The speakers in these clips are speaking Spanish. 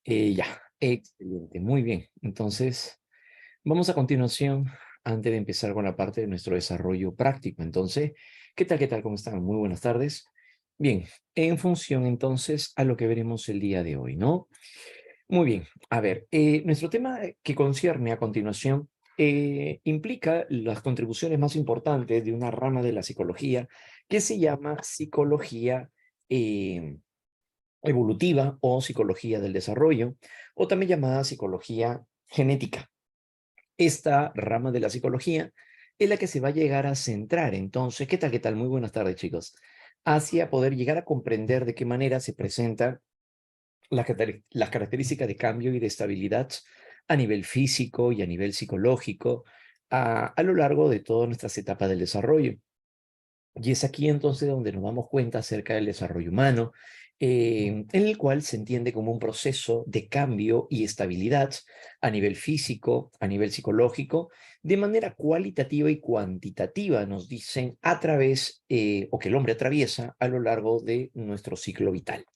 Ya, excelente, muy bien. Entonces, vamos a continuación, antes de empezar con la parte de nuestro desarrollo práctico. Entonces, ¿qué tal, qué tal? ¿Cómo están? Muy buenas tardes. Bien, en función entonces a lo que veremos el día de hoy, ¿no? Muy bien, a ver, nuestro tema que concierne a continuación implica las contribuciones más importantes de una rama de la psicología que se llama psicología eh, evolutiva o psicología del desarrollo, o también llamada psicología genética. Esta rama de la psicología es la que se va a llegar a centrar. Entonces, ¿qué tal? ¿Qué tal? Muy buenas tardes, chicos. Hacia poder llegar a comprender de qué manera se presentan las características de cambio y de estabilidad a nivel físico y a nivel psicológico a lo largo de todas nuestras etapas del desarrollo. Y es aquí entonces donde nos damos cuenta acerca del desarrollo humano, en el cual se entiende como un proceso de cambio y estabilidad a nivel físico, a nivel psicológico, de manera cualitativa y cuantitativa, nos dicen, a través, o que el hombre atraviesa a lo largo de nuestro ciclo vital.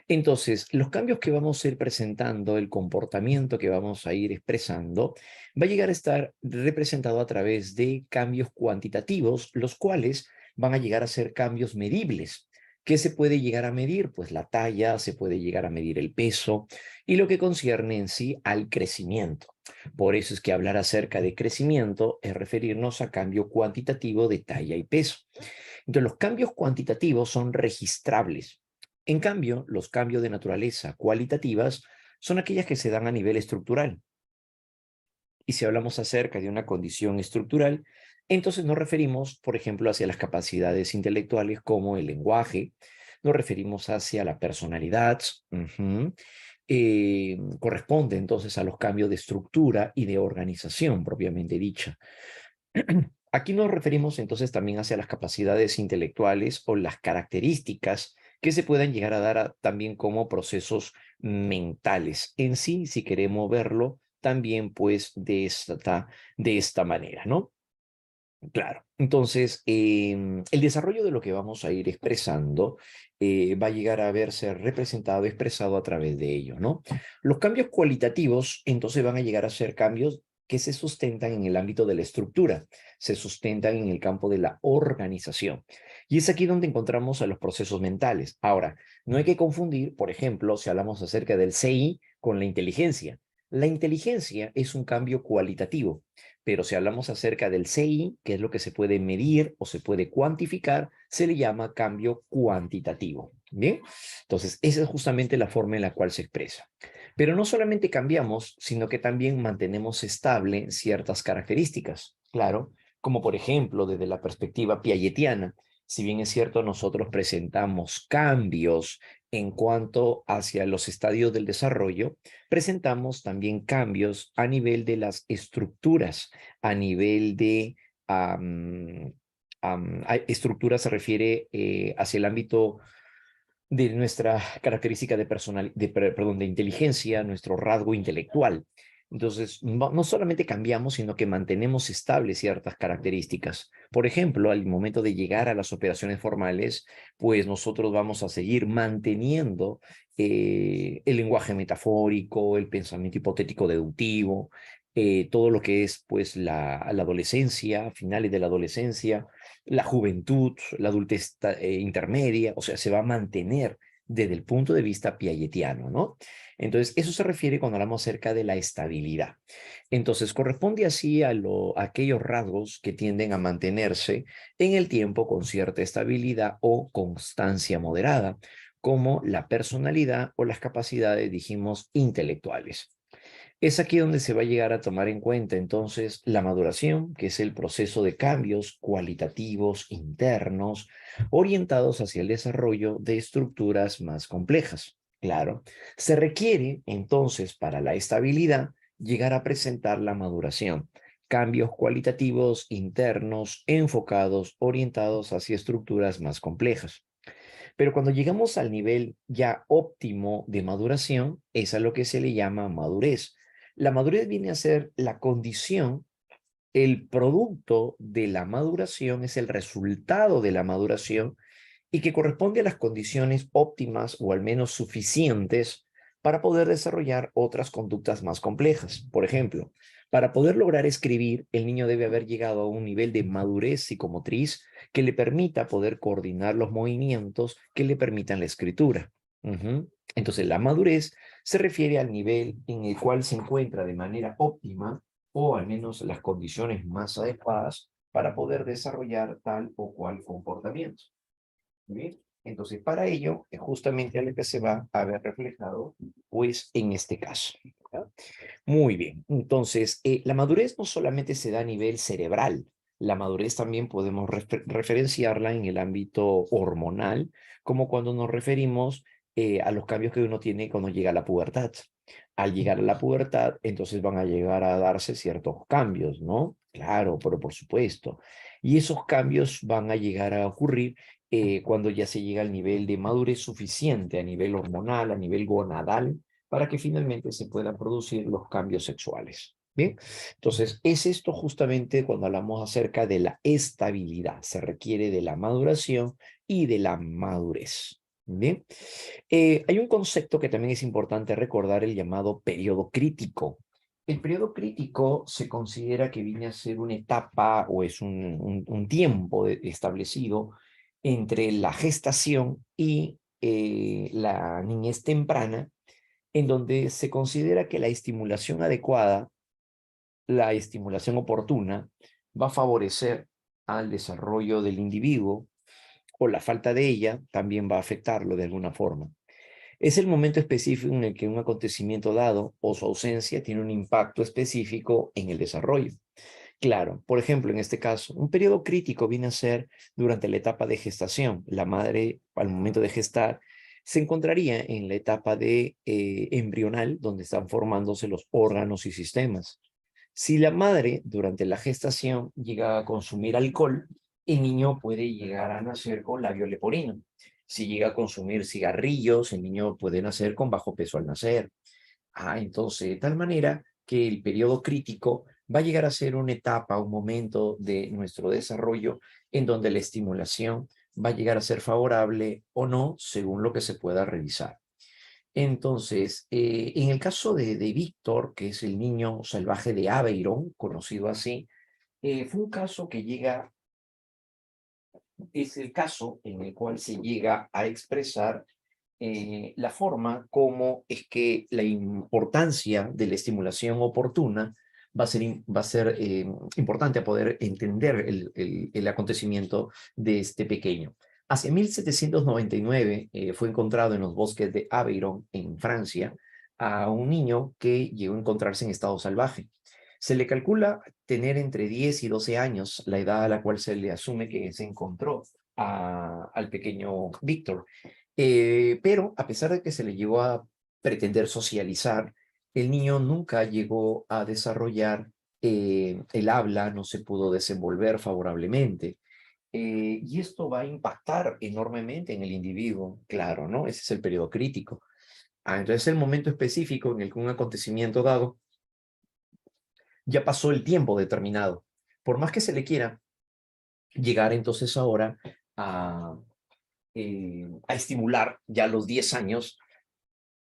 Entonces, los cambios que vamos a ir presentando, el comportamiento que vamos a ir expresando, va a llegar a estar representado a través de cambios cuantitativos, los cuales van a llegar a ser cambios medibles. ¿Qué se puede llegar a medir? Pues la talla, se puede llegar a medir el peso y lo que concierne en sí al crecimiento. Por eso es que hablar acerca de crecimiento es referirnos a cambio cuantitativo de talla y peso. Entonces, los cambios cuantitativos son registrables. En cambio, los cambios de naturaleza cualitativas son aquellas que se dan a nivel estructural. Y si hablamos acerca de una condición estructural, entonces nos referimos, por ejemplo, hacia las capacidades intelectuales como el lenguaje, nos referimos hacia la personalidad, corresponde entonces a los cambios de estructura y de organización propiamente dicha. Aquí nos referimos entonces también hacia las capacidades intelectuales o las características que se puedan llegar a dar también como procesos mentales en sí, si queremos verlo también pues de esta manera, ¿no? Claro. Entonces, el desarrollo de lo que vamos a ir expresando va a llegar a verse representado, expresado a través de ello, ¿no? Los cambios cualitativos, entonces, van a llegar a ser cambios que se sustentan en el ámbito de la estructura, se sustentan en el campo de la organización. Y es aquí donde encontramos a los procesos mentales. Ahora, no hay que confundir, por ejemplo, si hablamos acerca del CI con la inteligencia. La inteligencia es un cambio cualitativo, pero si hablamos acerca del CI, que es lo que se puede medir o se puede cuantificar, se le llama cambio cuantitativo. Bien, entonces esa es justamente la forma en la cual se expresa. Pero no solamente cambiamos, sino que también mantenemos estable ciertas características. Claro, como por ejemplo desde la perspectiva piagetiana, si bien es cierto, nosotros presentamos cambios en cuanto hacia los estadios del desarrollo, presentamos también cambios a nivel de las estructuras, a nivel de estructura se refiere hacia el ámbito de nuestra característica de perdón, de inteligencia, nuestro rasgo intelectual. Entonces, no solamente cambiamos, sino que mantenemos estables ciertas características. Por ejemplo, al momento de llegar a las operaciones formales, pues nosotros vamos a seguir manteniendo el lenguaje metafórico, el pensamiento hipotético deductivo, todo lo que es pues la adolescencia, finales de la adolescencia, la juventud, la adultez intermedia, o sea, se va a mantener desde el punto de vista piagetiano, ¿no? Entonces, eso se refiere cuando hablamos acerca de la estabilidad. Entonces, corresponde así a aquellos rasgos que tienden a mantenerse en el tiempo con cierta estabilidad o constancia moderada, como la personalidad o las capacidades, dijimos, intelectuales. Es aquí donde se va a llegar a tomar en cuenta entonces la maduración, que es el proceso de cambios cualitativos internos orientados hacia el desarrollo de estructuras más complejas. Claro, se requiere entonces para la estabilidad llegar a presentar la maduración, cambios cualitativos internos enfocados, orientados hacia estructuras más complejas. Pero cuando llegamos al nivel ya óptimo de maduración, es a lo que se le llama madurez. La madurez viene a ser la condición, el producto de la maduración, es el resultado de la maduración y que corresponde a las condiciones óptimas o al menos suficientes para poder desarrollar otras conductas más complejas. Por ejemplo, para poder lograr escribir, el niño debe haber llegado a un nivel de madurez psicomotriz que le permita poder coordinar los movimientos que le permitan la escritura. Entonces, la madurez se refiere al nivel en el cual se encuentra de manera óptima o al menos las condiciones más adecuadas para poder desarrollar tal o cual comportamiento. ¿Bien? Entonces, para ello, es justamente lo que se va a ver reflejado, pues, en este caso. ¿Ya? Muy bien. Entonces, la madurez no solamente se da a nivel cerebral, la madurez también podemos referenciarla en el ámbito hormonal, como cuando nos referimos a los cambios que uno tiene cuando llega a la pubertad. Al llegar a la pubertad, entonces van a llegar a darse ciertos cambios, ¿no? Claro, pero por supuesto. Y esos cambios van a llegar a ocurrir cuando ya se llega al nivel de madurez suficiente, a nivel hormonal, a nivel gonadal, para que finalmente se puedan producir los cambios sexuales. Bien, entonces es esto justamente cuando hablamos acerca de la estabilidad. Se requiere de la maduración y de la madurez. Bien, hay un concepto que también es importante recordar, el llamado periodo crítico. El periodo crítico se considera que viene a ser una etapa o es un tiempo establecido entre la gestación y la niñez temprana, en donde se considera que la estimulación adecuada, la estimulación oportuna, va a favorecer al desarrollo del individuo o la falta de ella también va a afectarlo de alguna forma. Es el momento específico en el que un acontecimiento dado o su ausencia tiene un impacto específico en el desarrollo. Claro, por ejemplo, en este caso, un periodo crítico viene a ser durante la etapa de gestación. La madre, al momento de gestar, se encontraría en la etapa de embrional, donde están formándose los órganos y sistemas. Si la madre, durante la gestación, llega a consumir alcohol, el niño puede llegar a nacer con labio leporino. Si llega a consumir cigarrillos, el niño puede nacer con bajo peso al nacer. Entonces, de tal manera que el periodo crítico va a llegar a ser una etapa, un momento de nuestro desarrollo en donde la estimulación va a llegar a ser favorable o no, según lo que se pueda revisar. Entonces, en el caso de Víctor, que es el niño salvaje de Aveyron, conocido así, fue un caso que es el caso en el cual se llega a expresar la forma como es que la importancia de la estimulación oportuna va a ser importante a poder entender el acontecimiento de este pequeño. Hacia 1799 fue encontrado en los bosques de Aveyron, en Francia, a un niño que llegó a encontrarse en estado salvaje. Se le calcula tener entre 10 y 12 años, la edad a la cual se le asume que se encontró al pequeño Víctor. Pero a pesar de que se le llegó a pretender socializar, el niño nunca llegó a desarrollar el habla, no se pudo desenvolver favorablemente. Y esto va a impactar enormemente en el individuo, claro, ¿no? Ese es el periodo crítico. Entonces, el momento específico en el que un acontecimiento dado ya pasó el tiempo determinado. Por más que se le quiera llegar entonces ahora a estimular ya a los 10 años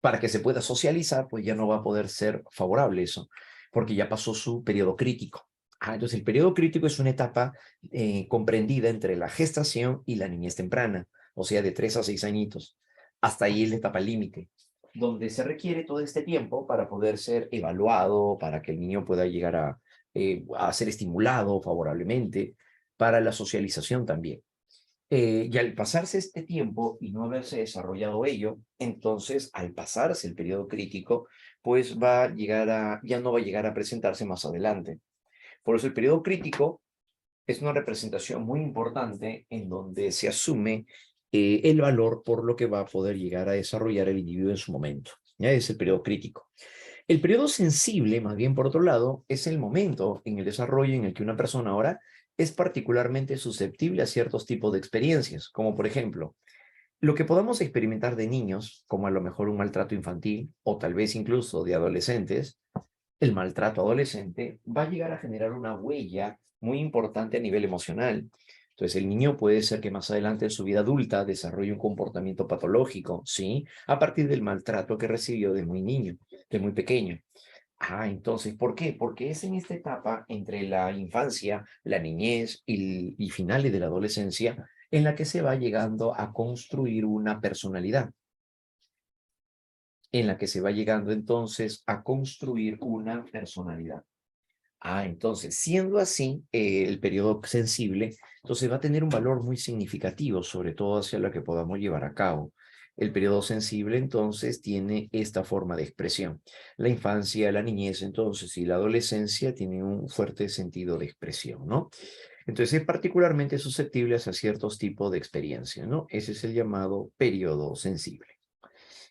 para que se pueda socializar, pues ya no va a poder ser favorable eso, porque ya pasó su periodo crítico. Entonces el periodo crítico es una etapa comprendida entre la gestación y la niñez temprana, o sea, de 3 a 6 añitos. Hasta ahí es la etapa límite, donde se requiere todo este tiempo para poder ser evaluado, para que el niño pueda llegar a ser estimulado favorablemente, para la socialización también. Y al pasarse este tiempo y no haberse desarrollado ello, entonces al pasarse el periodo crítico, pues ya no va a llegar a presentarse más adelante. Por eso el periodo crítico es una representación muy importante en donde se asume el valor por lo que va a poder llegar a desarrollar el individuo en su momento. Ya es el periodo crítico. El periodo sensible, más bien por otro lado, es el momento en el desarrollo en el que una persona ahora es particularmente susceptible a ciertos tipos de experiencias, como por ejemplo, lo que podamos experimentar de niños, como a lo mejor un maltrato infantil o tal vez incluso de adolescentes. El maltrato adolescente va a llegar a generar una huella muy importante a nivel emocional, Entonces, el niño puede ser que más adelante en su vida adulta desarrolle un comportamiento patológico, ¿sí? A partir del maltrato que recibió de muy niño, de muy pequeño. Entonces, ¿por qué? Porque es en esta etapa entre la infancia, la niñez y finales de la adolescencia en la que se va llegando a construir una personalidad, en la que se va llegando entonces a construir una personalidad. Entonces, siendo así, el periodo sensible, entonces va a tener un valor muy significativo, sobre todo hacia lo que podamos llevar a cabo. El periodo sensible, entonces, tiene esta forma de expresión. La infancia, la niñez, entonces, y la adolescencia tienen un fuerte sentido de expresión, ¿no? Entonces, es particularmente susceptible a ciertos tipos de experiencias, ¿no? Ese es el llamado periodo sensible.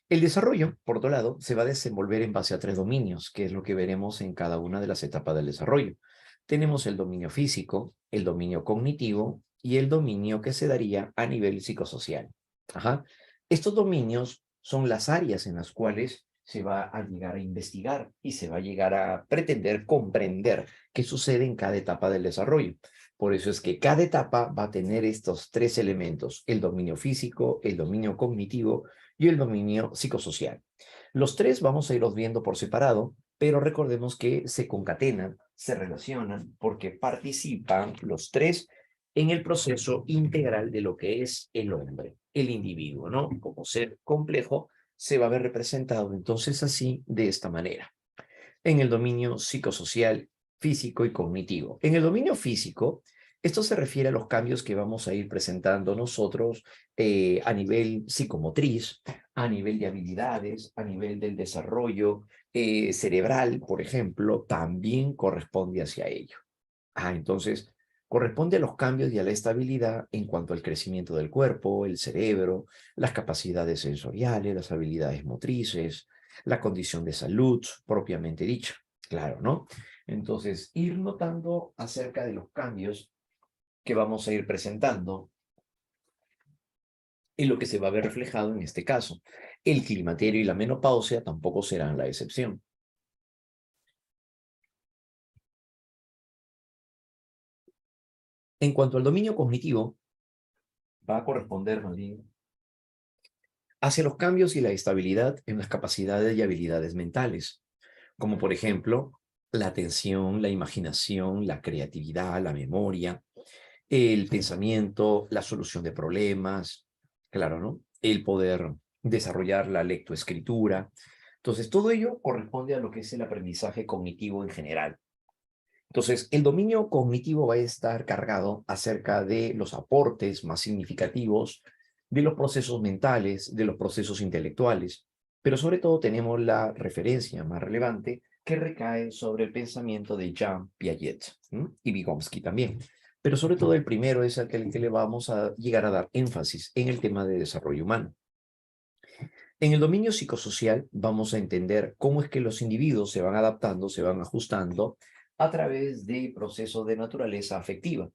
El desarrollo, por otro lado, se va a desenvolver en base a tres dominios, que es lo que veremos en cada una de las etapas del desarrollo. Tenemos el dominio físico, el dominio cognitivo y el dominio que se daría a nivel psicosocial. Ajá. Estos dominios son las áreas en las cuales se va a llegar a investigar y se va a llegar a pretender comprender qué sucede en cada etapa del desarrollo. Por eso es que cada etapa va a tener estos tres elementos, el dominio físico, el dominio cognitivo y el dominio psicosocial. Los tres vamos a irlos viendo por separado, pero recordemos que se concatenan, se relacionan, porque participan los tres en el proceso integral de lo que es el hombre, el individuo, ¿no? Como ser complejo, se va a ver representado entonces así, de esta manera, en el dominio psicosocial, físico y cognitivo. En el dominio físico, esto se refiere a los cambios que vamos a ir presentando nosotros a nivel psicomotriz, a nivel de habilidades, a nivel del desarrollo cerebral, por ejemplo, también corresponde hacia ello. Entonces, corresponde a los cambios y a la estabilidad en cuanto al crecimiento del cuerpo, el cerebro, las capacidades sensoriales, las habilidades motrices, la condición de salud propiamente dicha. Claro, ¿no? Entonces, ir notando acerca de los cambios que vamos a ir presentando en lo que se va a ver reflejado en este caso. El climaterio y la menopausia tampoco serán la excepción. En cuanto al dominio cognitivo, va a corresponder más bien hacia los cambios y la estabilidad en las capacidades y habilidades mentales, como por ejemplo la atención, la imaginación, la creatividad, la memoria, el pensamiento, la solución de problemas, claro, ¿no? El poder desarrollar la lectoescritura. Entonces, todo ello corresponde a lo que es el aprendizaje cognitivo en general. Entonces, el dominio cognitivo va a estar cargado acerca de los aportes más significativos de los procesos mentales, de los procesos intelectuales, pero sobre todo tenemos la referencia más relevante que recae sobre el pensamiento de Jean Piaget y Vygotsky también. Pero sobre todo el primero es aquel que le vamos a llegar a dar énfasis en el tema de desarrollo humano. En el dominio psicosocial vamos a entender cómo es que los individuos se van adaptando, se van ajustando a través de procesos de naturaleza afectiva.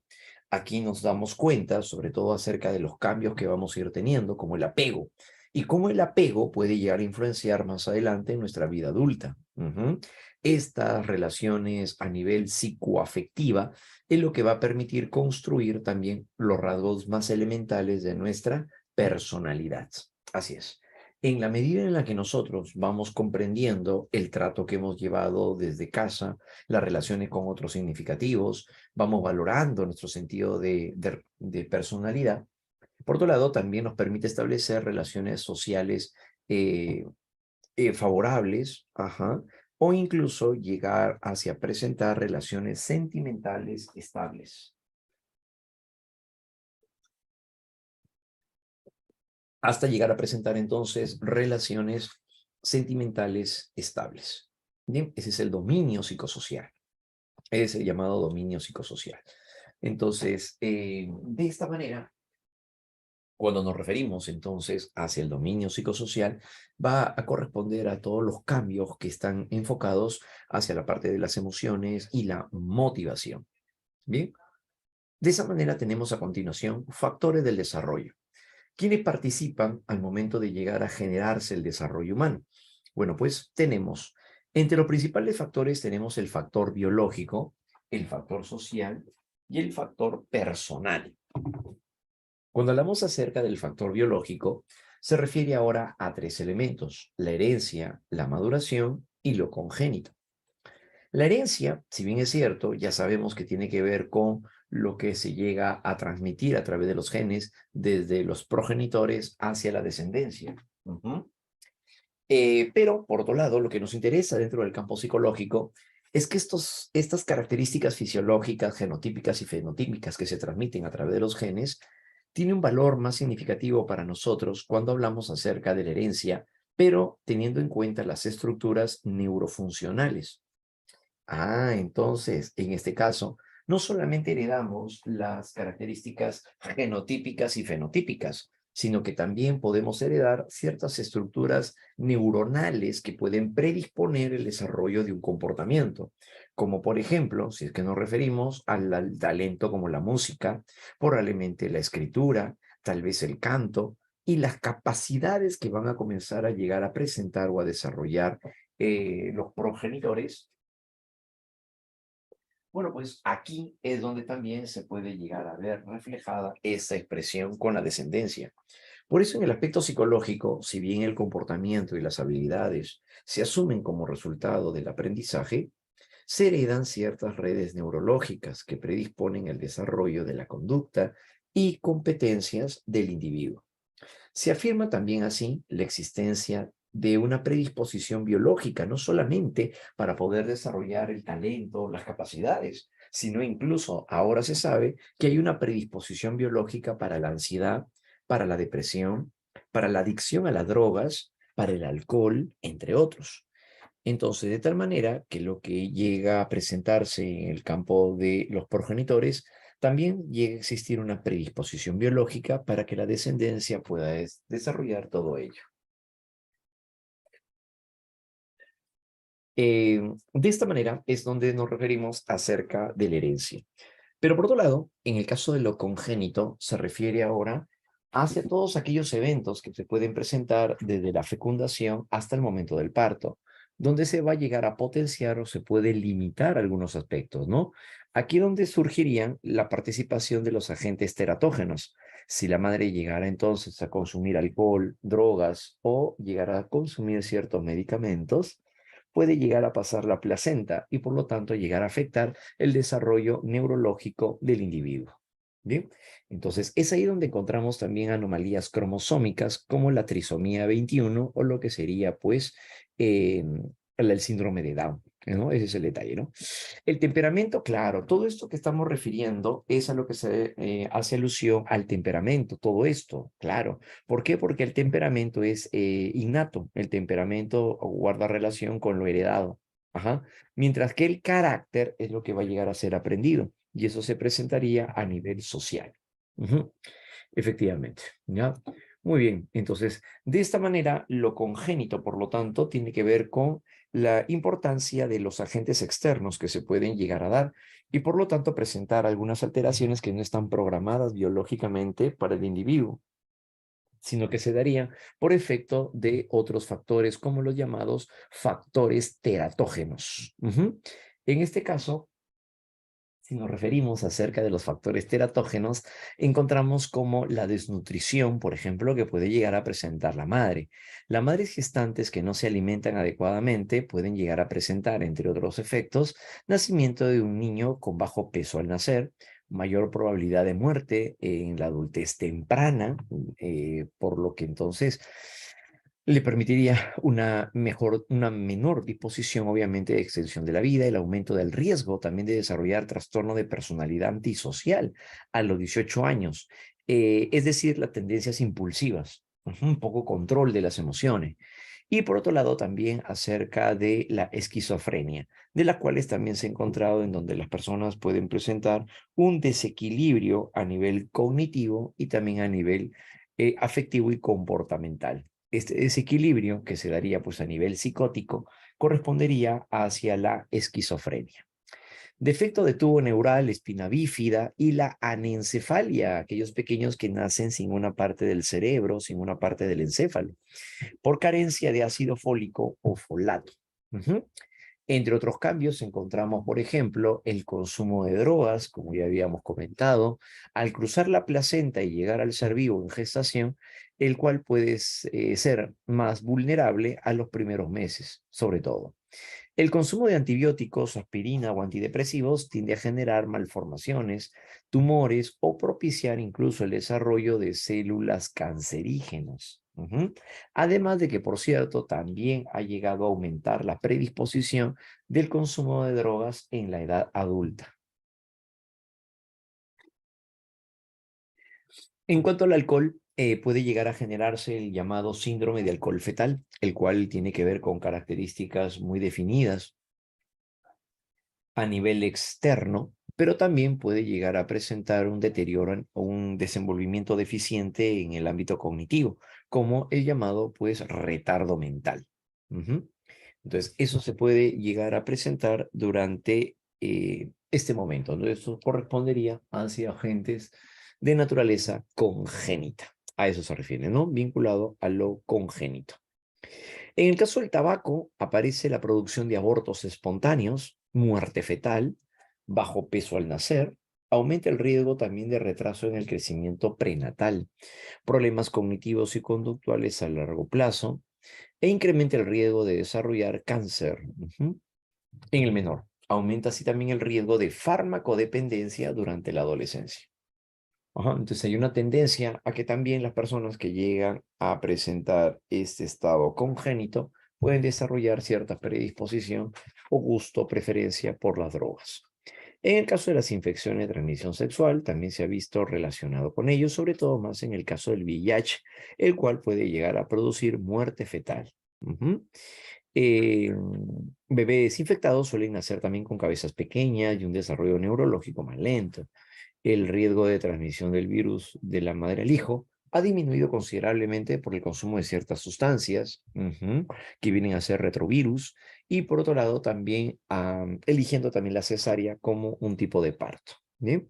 Aquí nos damos cuenta, sobre todo acerca de los cambios que vamos a ir teniendo, como el apego, y cómo el apego puede llegar a influenciar más adelante en nuestra vida adulta. Estas relaciones a nivel psicoafectiva es lo que va a permitir construir también los rasgos más elementales de nuestra personalidad. Así es. En la medida en la que nosotros vamos comprendiendo el trato que hemos llevado desde casa, las relaciones con otros significativos, vamos valorando nuestro sentido de personalidad. Por otro lado, también nos permite establecer relaciones sociales eh, favorables, o incluso llegar hacia presentar relaciones sentimentales estables, hasta llegar a presentar entonces relaciones sentimentales estables. Bien, ese es el dominio psicosocial, es el llamado dominio psicosocial. Entonces, de esta manera, cuando nos referimos entonces hacia el dominio psicosocial, va a corresponder a todos los cambios que están enfocados hacia la parte de las emociones y la motivación. Bien, de esa manera tenemos a continuación factores del desarrollo. ¿Quiénes participan al momento de llegar a generarse el desarrollo humano? Bueno, pues tenemos, entre los principales factores tenemos el factor biológico, el factor social y el factor personal. Cuando hablamos acerca del factor biológico, se refiere ahora a tres elementos: la herencia, la maduración y lo congénito. La herencia, si bien es cierto, ya sabemos que tiene que ver con lo que se llega a transmitir a través de los genes desde los progenitores hacia la descendencia. Pero, por otro lado, lo que nos interesa dentro del campo psicológico es que estas características fisiológicas, genotípicas y fenotípicas que se transmiten a través de los genes tienen un valor más significativo para nosotros cuando hablamos acerca de la herencia, pero teniendo en cuenta las estructuras neurofuncionales. Entonces, en este caso, no solamente heredamos las características genotípicas y fenotípicas, sino que también podemos heredar ciertas estructuras neuronales que pueden predisponer el desarrollo de un comportamiento, como por ejemplo, si es que nos referimos al talento como la música, probablemente la escritura, tal vez el canto, y las capacidades que van a comenzar a llegar a presentar o a desarrollar los progenitores. Bueno, pues aquí es donde también se puede llegar a ver reflejada esa expresión con la descendencia. Por eso en el aspecto psicológico, si bien el comportamiento y las habilidades se asumen como resultado del aprendizaje, se heredan ciertas redes neurológicas que predisponen el desarrollo de la conducta y competencias del individuo. Se afirma también así la existencia de una predisposición biológica, no solamente para poder desarrollar el talento, las capacidades, sino incluso ahora se sabe que hay una predisposición biológica para la ansiedad, para la depresión, para la adicción a las drogas, para el alcohol, entre otros. Entonces, de tal manera que lo que llega a presentarse en el campo de los progenitores, también llega a existir una predisposición biológica para que la descendencia pueda desarrollar todo ello. De esta manera es donde nos referimos acerca de la herencia. Pero por otro lado, en el caso de lo congénito, se refiere ahora hacia todos aquellos eventos que se pueden presentar desde la fecundación hasta el momento del parto, donde se va a llegar a potenciar o se puede limitar algunos aspectos, ¿no? Aquí donde surgirían la participación de los agentes teratógenos. Si la madre llegara entonces a consumir alcohol, drogas o llegara a consumir ciertos medicamentos, puede llegar a pasar la placenta y por lo tanto llegar a afectar el desarrollo neurológico del individuo. Bien, entonces es ahí donde encontramos también anomalías cromosómicas como la trisomía 21 o lo que sería pues el síndrome de Down, ¿no? Ese es el detalle, ¿no? El temperamento, claro, todo esto que estamos refiriendo es a lo que se hace alusión al temperamento, todo esto, claro. ¿Por qué? Porque el temperamento es innato, el temperamento guarda relación con lo heredado. Ajá. Mientras que el carácter es lo que va a llegar a ser aprendido y eso se presentaría a nivel social. Ujú. Efectivamente, ¿ya? Muy bien, entonces, de esta manera, lo congénito, por lo tanto, tiene que ver con la importancia de los agentes externos que se pueden llegar a dar y, por lo tanto, presentar algunas alteraciones que no están programadas biológicamente para el individuo, sino que se darían por efecto de otros factores, como los llamados factores teratógenos. En este caso, si nos referimos acerca de los factores teratógenos, encontramos como la desnutrición, por ejemplo, que puede llegar a presentar la madre. Las madres gestantes que no se alimentan adecuadamente pueden llegar a presentar, entre otros efectos, nacimiento de un niño con bajo peso al nacer, mayor probabilidad de muerte en la adultez temprana, por lo que entonces le permitiría una menor disposición, obviamente, de extensión de la vida, el aumento del riesgo también de desarrollar trastorno de personalidad antisocial a los 18 años, es decir, las tendencias impulsivas, un poco control de las emociones. Y por otro lado, también acerca de la esquizofrenia, de las cuales también se ha encontrado en donde las personas pueden presentar un desequilibrio a nivel cognitivo y también a nivel afectivo y comportamental. Este desequilibrio que se daría pues a nivel psicótico correspondería hacia la esquizofrenia. Defecto de tubo neural, espina bífida y la anencefalia, aquellos pequeños que nacen sin una parte del cerebro, sin una parte del encéfalo, por carencia de ácido fólico o folato. Entre otros cambios encontramos, por ejemplo, el consumo de drogas, como ya habíamos comentado, al cruzar la placenta y llegar al ser vivo en gestación, el cual puede ser más vulnerable a los primeros meses, sobre todo. El consumo de antibióticos, aspirina o antidepresivos tiende a generar malformaciones, tumores o propiciar incluso el desarrollo de células cancerígenas. Además de que, por cierto, también ha llegado a aumentar la predisposición del consumo de drogas en la edad adulta. En cuanto al alcohol, puede llegar a generarse el llamado síndrome de alcohol fetal, el cual tiene que ver con características muy definidas a nivel externo, pero también puede llegar a presentar un deterioro o un desenvolvimiento deficiente en el ámbito cognitivo, como el llamado, pues, retardo mental. Ujú. Entonces, eso se puede llegar a presentar durante este momento. Entonces, eso correspondería hacia agentes de naturaleza congénita. A eso se refiere, ¿no? Vinculado a lo congénito. En el caso del tabaco, aparece la producción de abortos espontáneos, muerte fetal, bajo peso al nacer, aumenta el riesgo también de retraso en el crecimiento prenatal, problemas cognitivos y conductuales a largo plazo, e incrementa el riesgo de desarrollar cáncer. En el menor, aumenta así también el riesgo de farmacodependencia durante la adolescencia. Ajá, entonces hay una tendencia a que también las personas que llegan a presentar este estado congénito pueden desarrollar cierta predisposición o gusto o preferencia por las drogas. En el caso de las infecciones de transmisión sexual, también se ha visto relacionado con ello, sobre todo más en el caso del VIH, el cual puede llegar a producir muerte fetal. Ujú. Eh, Bebés infectados suelen nacer también con cabezas pequeñas y un desarrollo neurológico más lento. El riesgo de transmisión del virus de la madre al hijo ha disminuido considerablemente por el consumo de ciertas sustancias que vienen a ser retrovirus y por otro lado también eligiendo también la cesárea como un tipo de parto. ¿Bien?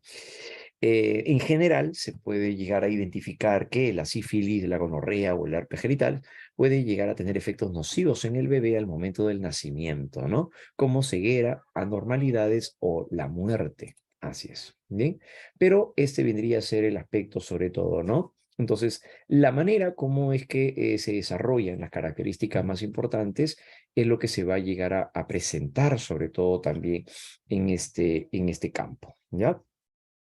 En general, se puede llegar a identificar que la sífilis, la gonorrea o el herpes genital puede llegar a tener efectos nocivos en el bebé al momento del nacimiento, ¿no? Como ceguera, anormalidades o la muerte. Así es, ¿bien? Pero este vendría a ser el aspecto sobre todo, ¿no? Entonces, la manera como es que se desarrollan las características más importantes es lo que se va a llegar a presentar, sobre todo también en este campo, ¿ya?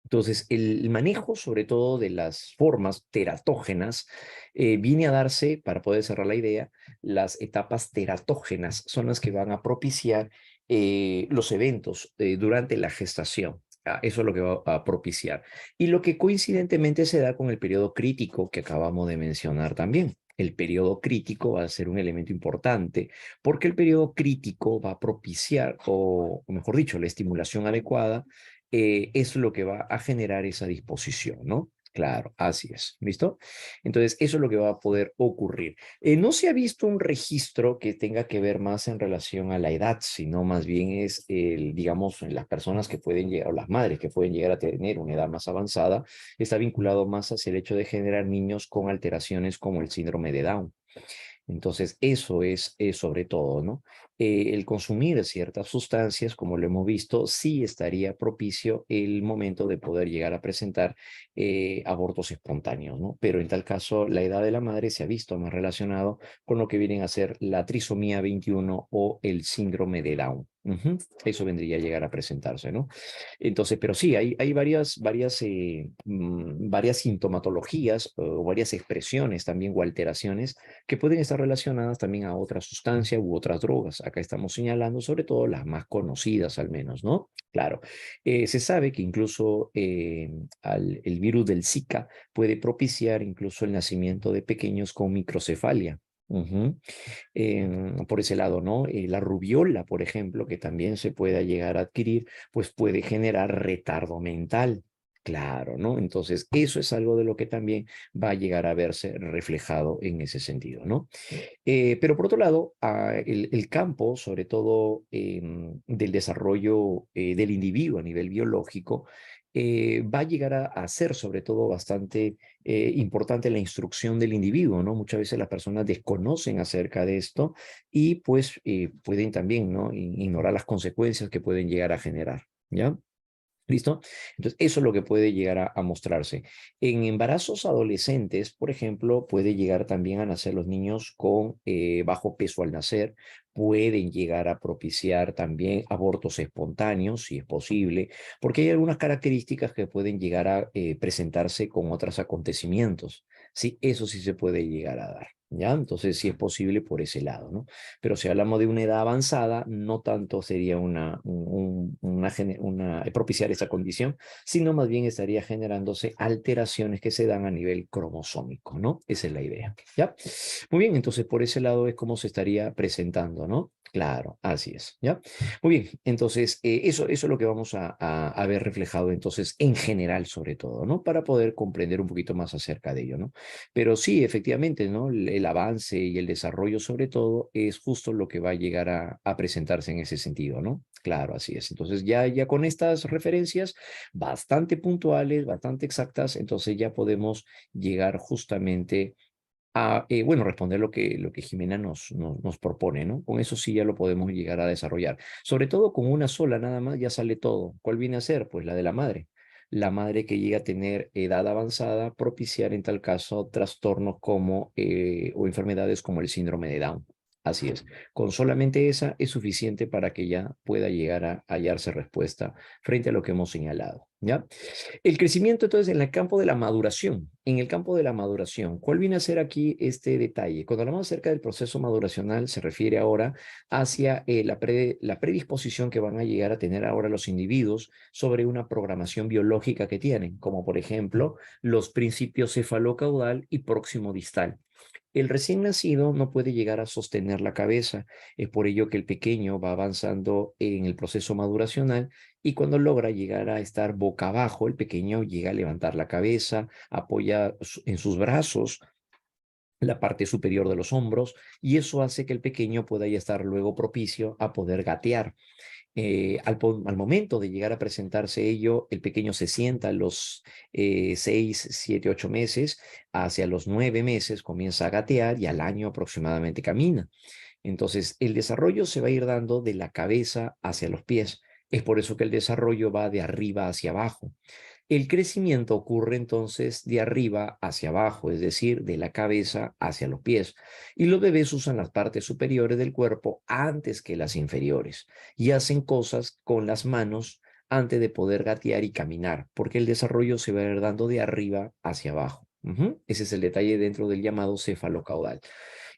Entonces, el manejo, sobre todo de las formas teratógenas, viene a darse, para poder cerrar la idea, las etapas teratógenas son las que van a propiciar los eventos durante la gestación. Eso es lo que va a propiciar. Y lo que coincidentemente se da con el periodo crítico que acabamos de mencionar también. El periodo crítico va a ser un elemento importante porque el periodo crítico va a propiciar, o mejor dicho, la estimulación adecuada es lo que va a generar esa disposición, ¿no? Claro, así es, ¿listo? Entonces, eso es lo que va a poder ocurrir. No se ha visto un registro que tenga que ver más en relación a la edad, sino más bien es, digamos, las personas que pueden llegar, o las madres que pueden llegar a tener una edad más avanzada, está vinculado más hacia el hecho de generar niños con alteraciones como el síndrome de Down. Entonces, eso es sobre todo, ¿no? El consumir ciertas sustancias, como lo hemos visto, sí estaría propicio el momento de poder llegar a presentar abortos espontáneos, ¿no? Pero en tal caso, la edad de la madre se ha visto más relacionado con lo que vienen a ser la trisomía 21 o el síndrome de Down. Eso vendría a llegar a presentarse, ¿no? Entonces, pero sí, hay varias sintomatologías o varias expresiones también o alteraciones que pueden estar relacionadas también a otra sustancia u otras drogas. Acá estamos señalando sobre todo las más conocidas al menos, ¿no? Claro, se sabe que incluso el virus del Zika puede propiciar incluso el nacimiento de pequeños con microcefalia. Por ese lado, ¿no? La rubiola, por ejemplo, que también se pueda llegar a adquirir, pues puede generar retardo mental. Claro, ¿no? Entonces, eso es algo de lo que también va a llegar a verse reflejado en ese sentido, ¿no? Pero por otro lado, el campo, sobre todo del desarrollo del individuo a nivel biológico, va a llegar a ser sobre todo bastante importante la instrucción del individuo, ¿no? Muchas veces las personas desconocen acerca de esto y pues pueden también, ¿no? Ignorar las consecuencias que pueden llegar a generar, ¿ya? ¿Listo? Entonces, eso es lo que puede llegar a mostrarse. En embarazos adolescentes, por ejemplo, puede llegar también a nacer los niños con bajo peso al nacer, pueden llegar a propiciar también abortos espontáneos, si es posible, porque hay algunas características que pueden llegar a presentarse con otros acontecimientos. Sí, eso sí se puede llegar a dar. ¿Ya? Entonces, sí es posible por ese lado, ¿no? Pero si hablamos de una edad avanzada, no tanto sería propiciar esa condición, sino más bien estaría generándose alteraciones que se dan a nivel cromosómico, ¿no? Esa es la idea, ¿ya? Muy bien, entonces por ese lado es como se estaría presentando, ¿no? Claro, así es, ¿ya? Muy bien, entonces eso es lo que vamos a ver reflejado entonces en general sobre todo, ¿no? Para poder comprender un poquito más acerca de ello, ¿no? Pero sí, efectivamente, ¿no? El avance y el desarrollo sobre todo es justo lo que va a llegar a presentarse en ese sentido, ¿no? Claro, así es. Entonces ya con estas referencias bastante puntuales, bastante exactas, entonces ya podemos llegar justamente a, bueno, responder lo que Jimena nos propone, ¿no? Con eso sí ya lo podemos llegar a desarrollar. Sobre todo con una sola nada más ya sale todo. ¿Cuál viene a ser? Pues la de la madre. La madre que llega a tener edad avanzada, propiciar en tal caso trastornos como, o enfermedades como el síndrome de Down. Así es. Con solamente esa es suficiente para que ya pueda llegar a hallarse respuesta frente a lo que hemos señalado, ¿ya? El crecimiento, entonces, en el campo de la maduración. En el campo de la maduración, ¿cuál viene a ser aquí este detalle? Cuando hablamos acerca del proceso maduracional, se refiere ahora hacia la predisposición que van a llegar a tener ahora los individuos sobre una programación biológica que tienen, como por ejemplo los principios cefalocaudal y próximo distal. El recién nacido no puede llegar a sostener la cabeza, es por ello que el pequeño va avanzando en el proceso maduracional y cuando logra llegar a estar boca abajo, el pequeño llega a levantar la cabeza, apoya en sus brazos la parte superior de los hombros y eso hace que el pequeño pueda ya estar luego propicio a poder gatear. Al momento de llegar a presentarse ello, el pequeño se sienta a los 6, 7, 8 meses, hacia los 9 meses comienza a gatear y al año aproximadamente camina. Entonces, el desarrollo se va a ir dando de la cabeza hacia los pies. Es por eso que el desarrollo va de arriba hacia abajo. El crecimiento ocurre entonces de arriba hacia abajo, es decir, de la cabeza hacia los pies. Y los bebés usan las partes superiores del cuerpo antes que las inferiores y hacen cosas con las manos antes de poder gatear y caminar, porque el desarrollo se va a ir dando de arriba hacia abajo. Ese es el detalle dentro del llamado cefalocaudal.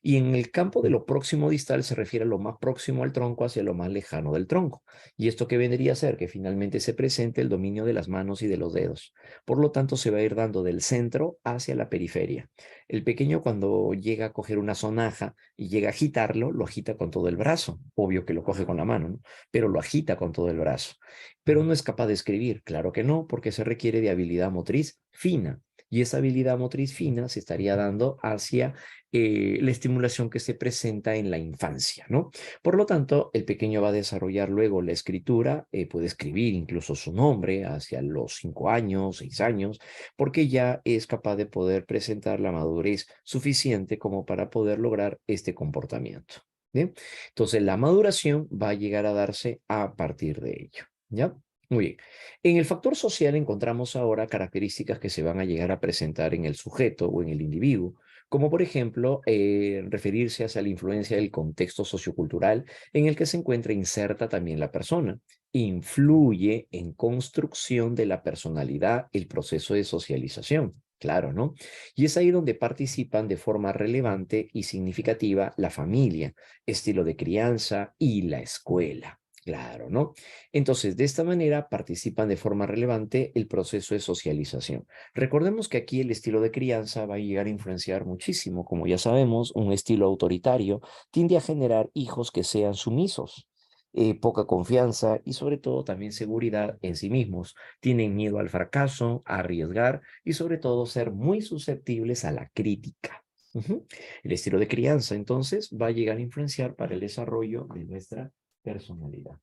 Y en el campo de lo próximo distal se refiere a lo más próximo al tronco hacia lo más lejano del tronco. Y esto que vendría a ser que finalmente se presente el dominio de las manos y de los dedos. Por lo tanto, se va a ir dando del centro hacia la periferia. El pequeño cuando llega a coger una sonaja y llega a agitarlo, lo agita con todo el brazo. Obvio que lo coge con la mano, ¿no? Pero lo agita con todo el brazo. Pero no es capaz de escribir. Claro que no, porque se requiere de habilidad motriz fina. Y esa habilidad motriz fina se estaría dando hacia la estimulación que se presenta en la infancia, ¿no? Por lo tanto, el pequeño va a desarrollar luego la escritura, puede escribir incluso su nombre hacia los 5 años, 6 años, porque ya es capaz de poder presentar la madurez suficiente como para poder lograr este comportamiento. ¿Bien? Entonces, la maduración va a llegar a darse a partir de ello, ¿ya? Muy bien. En el factor social encontramos ahora características que se van a llegar a presentar en el sujeto o en el individuo, como por ejemplo referirse hacia la influencia del contexto sociocultural en el que se encuentra inserta también la persona. Influye en construcción de la personalidad el proceso de socialización. Claro, ¿no? Y es ahí donde participan de forma relevante y significativa la familia, estilo de crianza y la escuela. Claro, ¿no? Entonces, de esta manera participan de forma relevante el proceso de socialización. Recordemos que aquí el estilo de crianza va a llegar a influenciar muchísimo. Como ya sabemos, un estilo autoritario tiende a generar hijos que sean sumisos, poca confianza y sobre todo también seguridad en sí mismos. Tienen miedo al fracaso, a arriesgar y sobre todo ser muy susceptibles a la crítica. El estilo de crianza entonces va a llegar a influenciar para el desarrollo de nuestra personalidad.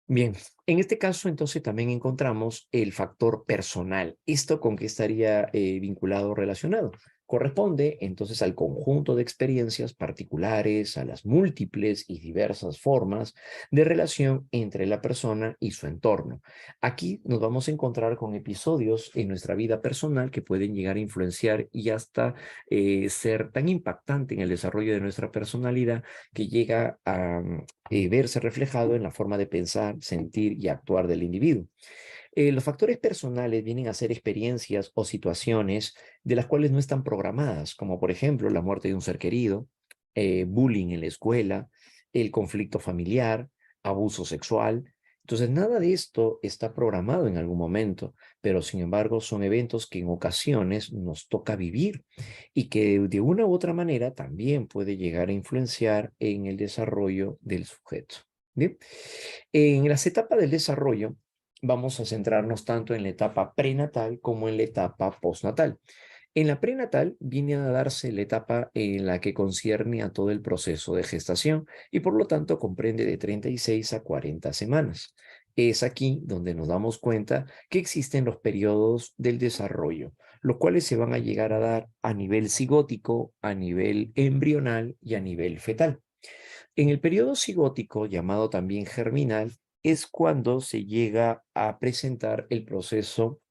Bien, en este caso entonces también encontramos el factor personal. ¿Esto con qué estaría vinculado o relacionado? Corresponde entonces al conjunto de experiencias particulares, a las múltiples y diversas formas de relación entre la persona y su entorno. Aquí nos vamos a encontrar con episodios en nuestra vida personal que pueden llegar a influenciar y hasta ser tan impactante en el desarrollo de nuestra personalidad que llega a verse reflejado en la forma de pensar, sentir y actuar del individuo. Los factores personales vienen a ser experiencias o situaciones de las cuales no están programadas, como por ejemplo la muerte de un ser querido, bullying en la escuela, el conflicto familiar, abuso sexual. Entonces, nada de esto está programado en algún momento, pero sin embargo son eventos que en ocasiones nos toca vivir y que de una u otra manera también puede llegar a influenciar en el desarrollo del sujeto. Bien, en las etapas del desarrollo vamos a centrarnos tanto en la etapa prenatal como en la etapa postnatal. En la prenatal viene a darse la etapa en la que concierne a todo el proceso de gestación y por lo tanto comprende de 36 a 40 semanas. Es aquí donde nos damos cuenta que existen los periodos del desarrollo, los cuales se van a llegar a dar a nivel cigótico, a nivel embrional y a nivel fetal. En el periodo cigótico, llamado también germinal, es cuando se llega a presentar el proceso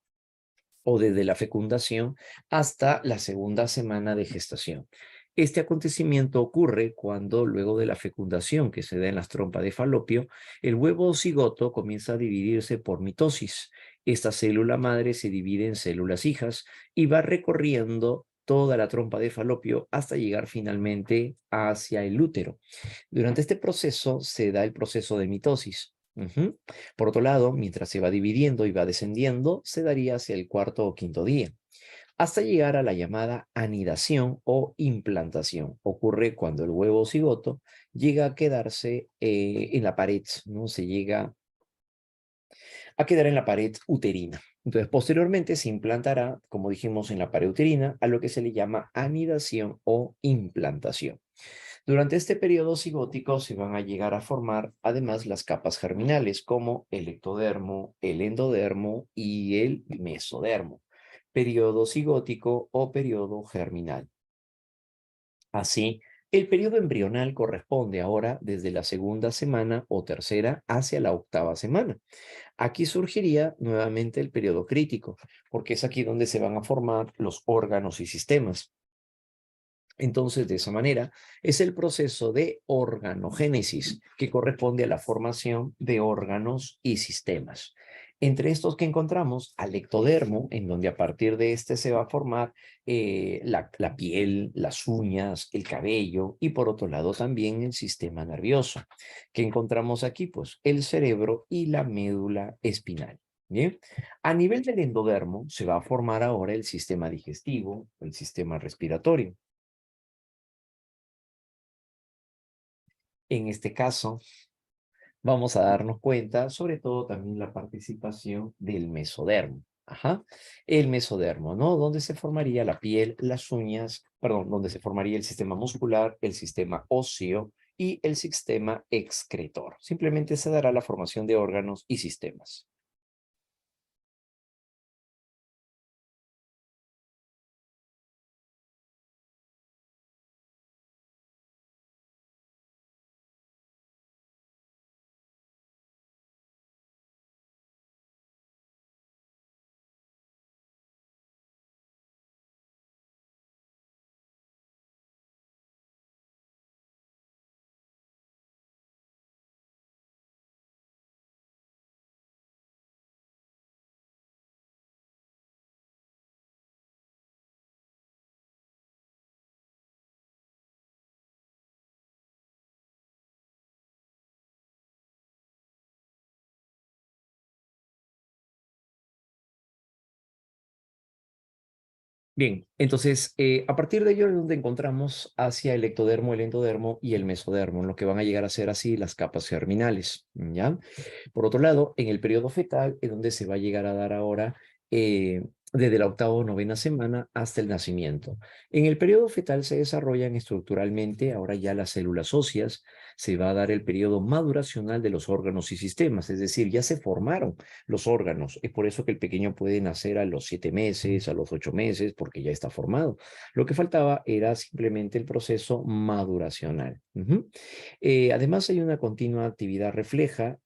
o desde la fecundación hasta la segunda semana de gestación. Este acontecimiento ocurre cuando luego de la fecundación que se da en las trompas de falopio, el huevo cigoto comienza a dividirse por mitosis. Esta célula madre se divide en células hijas y va recorriendo toda la trompa de falopio hasta llegar finalmente hacia el útero. Durante este proceso se da el proceso de mitosis. Por otro lado, mientras se va dividiendo y va descendiendo, se daría hacia el cuarto o quinto día, hasta llegar a la llamada anidación o implantación. Ocurre cuando el huevo cigoto llega a quedarse en la pared, ¿no? Se llega a quedar en la pared uterina. Entonces, posteriormente se implantará, como dijimos, en la pared uterina, a lo que se le llama anidación o implantación. Durante este periodo cigótico se van a llegar a formar además las capas germinales como el ectodermo, el endodermo y el mesodermo. Periodo cigótico o periodo germinal. Así, el periodo embrional corresponde ahora desde la segunda semana o tercera hacia la octava semana. Aquí surgiría nuevamente el periodo crítico, porque es aquí donde se van a formar los órganos y sistemas. Entonces, de esa manera, es el proceso de organogénesis que corresponde a la formación de órganos y sistemas. Entre estos que encontramos al ectodermo, en donde a partir de este se va a formar la piel, las uñas, el cabello y por otro lado también el sistema nervioso. ¿Qué encontramos aquí? Pues el cerebro y la médula espinal. Bien, a nivel del endodermo se va a formar ahora el sistema digestivo, el sistema respiratorio. En este caso, vamos a darnos cuenta, sobre todo también la participación del mesodermo. Ajá, el mesodermo, ¿no? Donde se formaría la piel, las uñas, perdón, donde se formaría el sistema muscular, el sistema óseo y el sistema excretor. Simplemente se dará la formación de órganos y sistemas. Bien, entonces, a partir de ello es donde encontramos hacia el ectodermo, el endodermo y el mesodermo, lo que van a llegar a ser así las capas germinales, ¿ya? Por otro lado, en el periodo fetal es donde se va a llegar a dar ahora desde la octava o novena semana hasta el nacimiento. En el periodo fetal se desarrollan estructuralmente ahora ya las células óseas, se va a dar el periodo maduracional de los órganos y sistemas, es decir, ya se formaron los órganos. Es por eso que el pequeño puede nacer a los 7 meses, a los 8 meses, porque ya está formado. Lo que faltaba era simplemente el proceso maduracional. Además, hay una continua actividad refleja.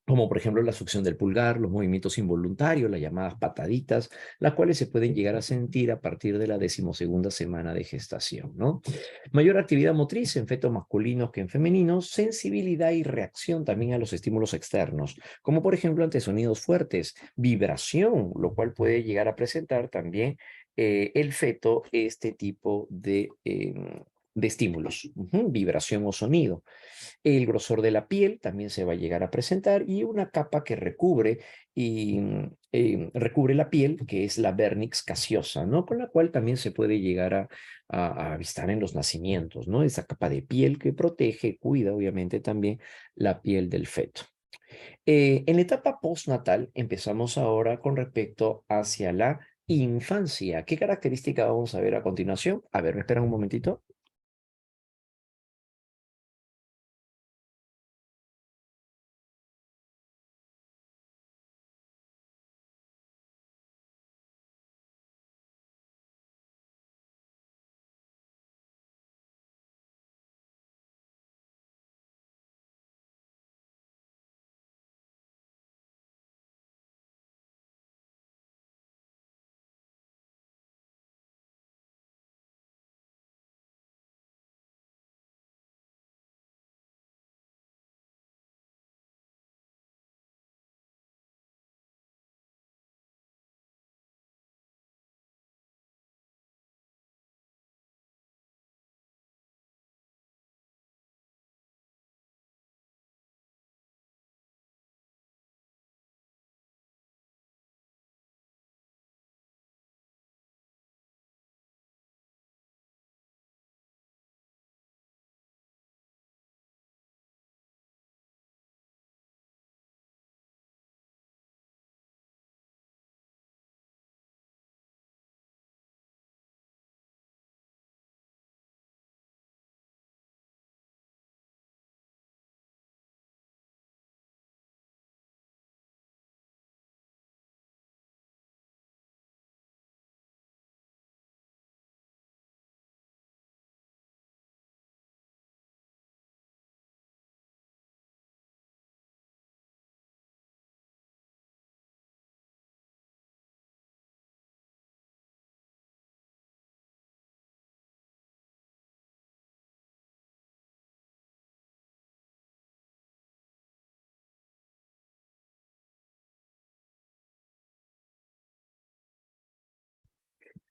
Como por ejemplo la succión del pulgar, los movimientos involuntarios, las llamadas pataditas, las cuales se pueden llegar a sentir a partir de la 12ª semana de gestación, ¿no? Mayor actividad motriz en fetos masculinos que en femeninos, sensibilidad y reacción también a los estímulos externos, como por ejemplo ante sonidos fuertes, vibración, lo cual puede llegar a presentar también el feto este tipo de estímulos, vibración o sonido. El grosor de la piel también se va a llegar a presentar y una capa que recubre y recubre la piel, que es la vernix caseosa, ¿no? Con la cual también se puede llegar a avistar en los nacimientos, ¿no? Esa capa de piel que protege, cuida obviamente también la piel del feto. En la etapa postnatal empezamos ahora con respecto hacia la infancia. ¿Qué característica vamos a ver a continuación? A ver, espera un momentito.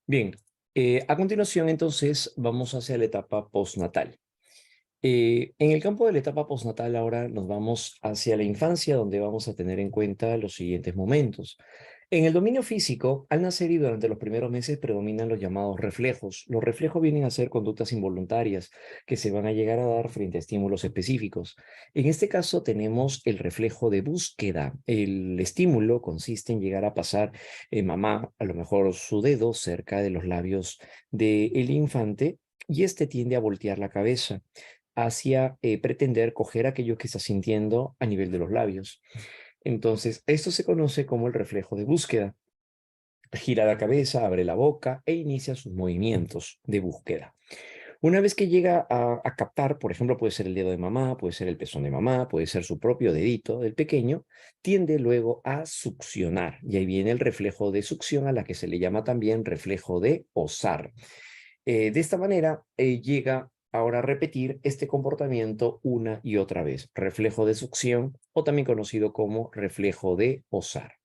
Bien, a continuación entonces vamos hacia la etapa postnatal. En el campo de la etapa postnatal ahora nos vamos hacia la infancia, donde vamos a tener en cuenta los siguientes momentos. En el dominio físico, al nacer y durante los primeros meses predominan los llamados reflejos. Los reflejos vienen a ser conductas involuntarias que se van a llegar a dar frente a estímulos específicos. En este caso tenemos el reflejo de búsqueda. El estímulo consiste en llegar a pasar mamá, a lo mejor su dedo cerca de los labios del infante y este tiende a voltear la cabeza hacia pretender coger aquello que está sintiendo a nivel de los labios. Entonces, esto se conoce como el reflejo de búsqueda. Gira la cabeza, abre la boca e inicia sus movimientos de búsqueda. Una vez que llega a captar, por ejemplo, puede ser el dedo de mamá, puede ser el pezón de mamá, puede ser su propio dedito del pequeño, tiende luego a succionar. Y ahí viene el reflejo de succión a la que se le llama también reflejo de osar. De esta manera, llega ahora a repetir este comportamiento una y otra vez, reflejo de succión o también conocido como reflejo de osar.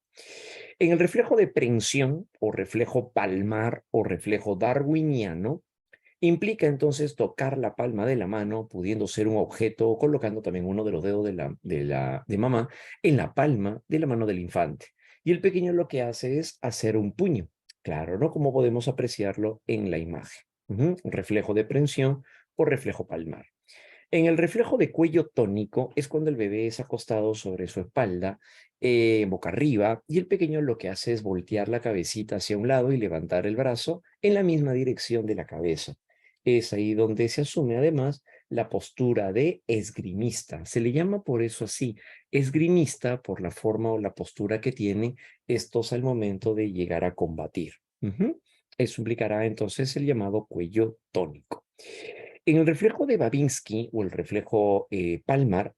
En el reflejo de prensión o reflejo palmar o reflejo darwiniano, implica entonces tocar la palma de la mano, pudiendo ser un objeto, o colocando también uno de los dedos de mamá en la palma de la mano del infante. Y el pequeño lo que hace es hacer un puño. Claro, ¿no? Como podemos apreciarlo en la imagen. Reflejo de prensión o reflejo palmar. En el reflejo de cuello tónico es cuando el bebé es acostado sobre su espalda, boca arriba, y el pequeño lo que hace es voltear la cabecita hacia un lado y levantar el brazo en la misma dirección de la cabeza. Es ahí donde se asume además la postura de esgrimista. Se le llama por eso así, esgrimista, por la forma o la postura que tienen estos al momento de llegar a combatir. Ujú. Eso implicará entonces el llamado cuello tónico. En el reflejo de Babinski o el reflejo palmar,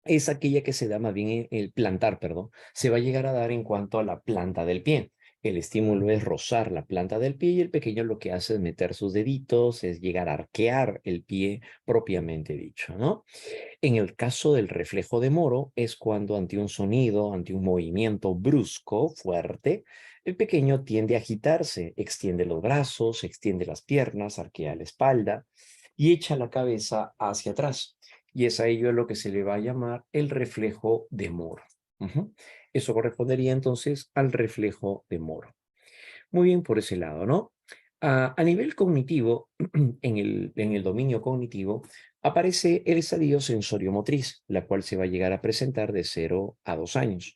es aquella que se da más bien en el plantar, perdón, se va a llegar a dar en cuanto a la planta del pie. El estímulo es rozar la planta del pie y el pequeño lo que hace es meter sus deditos, es llegar a arquear el pie propiamente dicho, ¿no? En el caso del reflejo de Moro, es cuando ante un sonido, ante un movimiento brusco, fuerte, el pequeño tiende a agitarse, extiende los brazos, extiende las piernas, arquea la espalda y echa la cabeza hacia atrás. Y es a ello lo que se le va a llamar el reflejo de Moro. Ujú. Eso correspondería entonces al reflejo de Moro. Muy bien por ese lado, ¿no? A nivel cognitivo, en el dominio cognitivo, aparece el estadio sensoriomotriz, la cual se va a llegar a presentar de 0 a 2 años.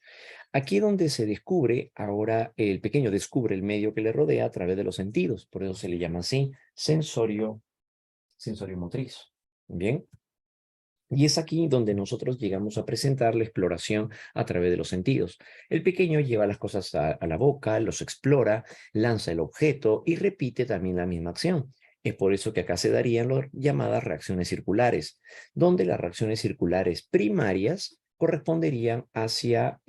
Aquí es donde se descubre, ahora el pequeño descubre el medio que le rodea a través de los sentidos, por eso se le llama así, sensoriomotriz. Bien. Y es aquí donde nosotros llegamos a presentar la exploración a través de los sentidos. El pequeño lleva las cosas a la boca, los explora, lanza el objeto y repite también la misma acción. Es por eso que acá se darían las llamadas reacciones circulares, donde las reacciones circulares primarias corresponderían hacia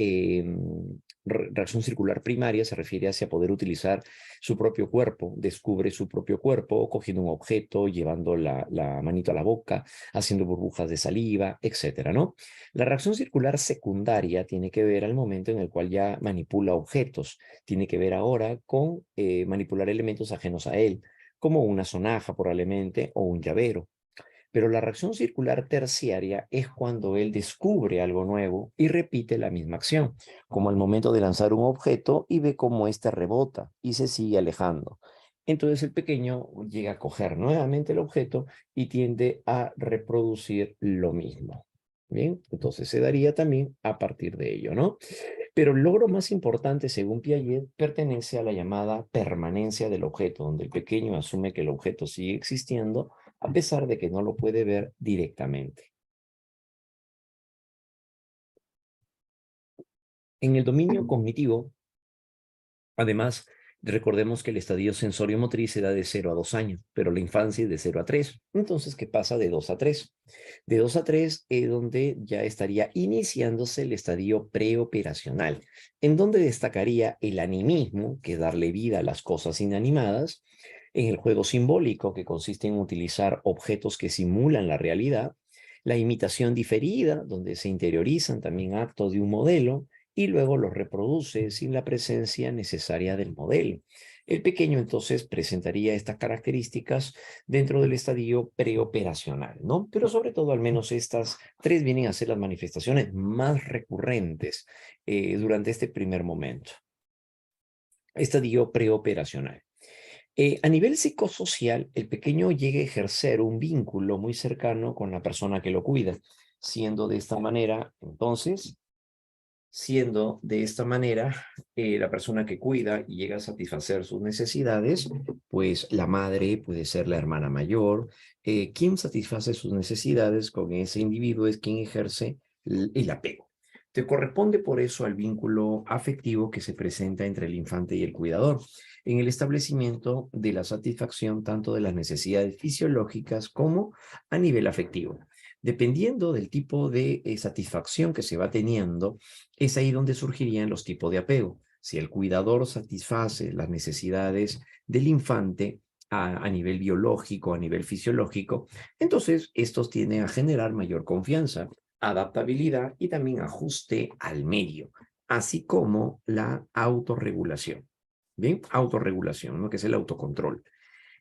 reacción circular primaria, se refiere hacia poder utilizar su propio cuerpo, descubre su propio cuerpo cogiendo un objeto, llevando la manito a la boca, haciendo burbujas de saliva, etcétera, ¿no? La reacción circular secundaria tiene que ver al momento en el cual ya manipula objetos, tiene que ver ahora con manipular elementos ajenos a él, como una sonaja probablemente o un llavero. Pero la reacción circular terciaria es cuando él descubre algo nuevo y repite la misma acción, como al momento de lanzar un objeto y ve cómo éste rebota y se sigue alejando. Entonces el pequeño llega a coger nuevamente el objeto y tiende a reproducir lo mismo. Bien, entonces se daría también a partir de ello, ¿no? Pero el logro más importante, según Piaget, pertenece a la llamada permanencia del objeto, donde el pequeño asume que el objeto sigue existiendo a pesar de que no lo puede ver directamente. En el dominio cognitivo, además, recordemos que el estadio sensorio-motriz se da de 0 a 2 años, pero la infancia es de 0 a 3. Entonces, ¿qué pasa de 2 a 3? De 2 a 3 es donde ya estaría iniciándose el estadio preoperacional, en donde destacaría el animismo, que es darle vida a las cosas inanimadas, en el juego simbólico, que consiste en utilizar objetos que simulan la realidad, la imitación diferida, donde se interiorizan también actos de un modelo, y luego los reproduce sin la presencia necesaria del modelo. El pequeño entonces presentaría estas características dentro del estadio preoperacional, ¿no? Pero sobre todo, al menos estas tres vienen a ser las manifestaciones más recurrentes durante este primer momento. Estadio preoperacional. A nivel psicosocial, el pequeño llega a ejercer un vínculo muy cercano con la persona que lo cuida, siendo de esta manera, entonces, la persona que cuida y llega a satisfacer sus necesidades, pues la madre puede ser la hermana mayor. Quien satisface sus necesidades con ese individuo es quien ejerce el apego. Te corresponde por eso al vínculo afectivo que se presenta entre el infante y el cuidador, en el establecimiento de la satisfacción tanto de las necesidades fisiológicas como a nivel afectivo. Dependiendo del tipo de satisfacción que se va teniendo, es ahí donde surgirían los tipos de apego. Si el cuidador satisface las necesidades del infante a nivel biológico, a nivel fisiológico, entonces estos tienden a generar mayor confianza, adaptabilidad y también ajuste al medio, así como la autorregulación. Bien, autorregulación, ¿no? Que es el autocontrol.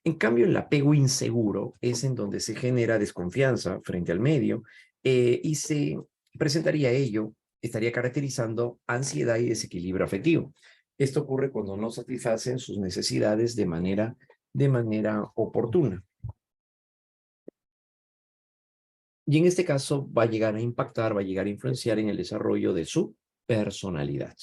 En cambio, el apego inseguro es en donde se genera desconfianza frente al medio y se presentaría ello, estaría caracterizando ansiedad y desequilibrio afectivo. Esto ocurre cuando no satisfacen sus necesidades de manera oportuna. Y en este caso va a llegar a impactar, va a llegar a influenciar en el desarrollo de su personalidad.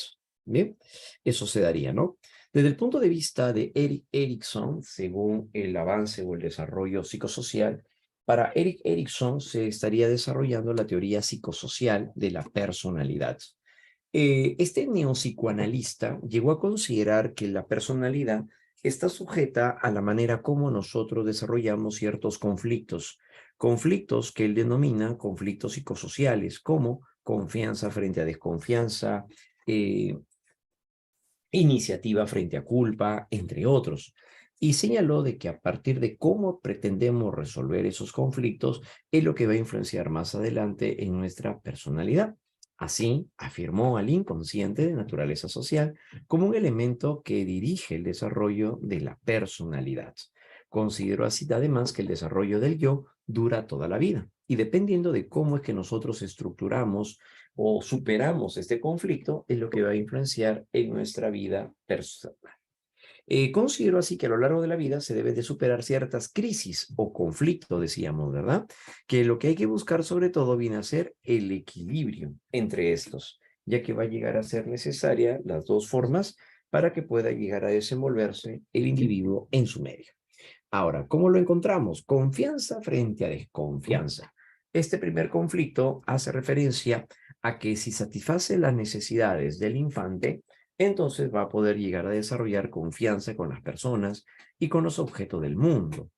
Bien, eso se daría, ¿no? Desde el punto de vista de Erik Erikson, según el avance o el desarrollo psicosocial, para Erik Erikson se estaría desarrollando la teoría psicosocial de la personalidad. Este neopsicoanalista llegó a considerar que la personalidad está sujeta a la manera como nosotros desarrollamos ciertos conflictos, conflictos que él denomina conflictos psicosociales, como confianza frente a desconfianza, eh, iniciativa frente a culpa, entre otros. Y señaló de que a partir de cómo pretendemos resolver esos conflictos es lo que va a influenciar más adelante en nuestra personalidad. Así, afirmó al inconsciente de naturaleza social como un elemento que dirige el desarrollo de la personalidad. Consideró así además que el desarrollo del yo dura toda la vida y dependiendo de cómo es que nosotros estructuramos o superamos este conflicto, es lo que va a influenciar en nuestra vida personal. Considero así que a lo largo de la vida se debe de superar ciertas crisis o conflictos, decíamos, ¿verdad? Que lo que hay que buscar sobre todo viene a ser el equilibrio entre estos, ya que va a llegar a ser necesaria las dos formas para que pueda llegar a desenvolverse el individuo en su medio. Ahora, ¿cómo lo encontramos? Confianza frente a desconfianza. Este primer conflicto hace referencia a que si satisface las necesidades del infante, entonces va a poder llegar a desarrollar confianza con las personas y con los objetos del mundo.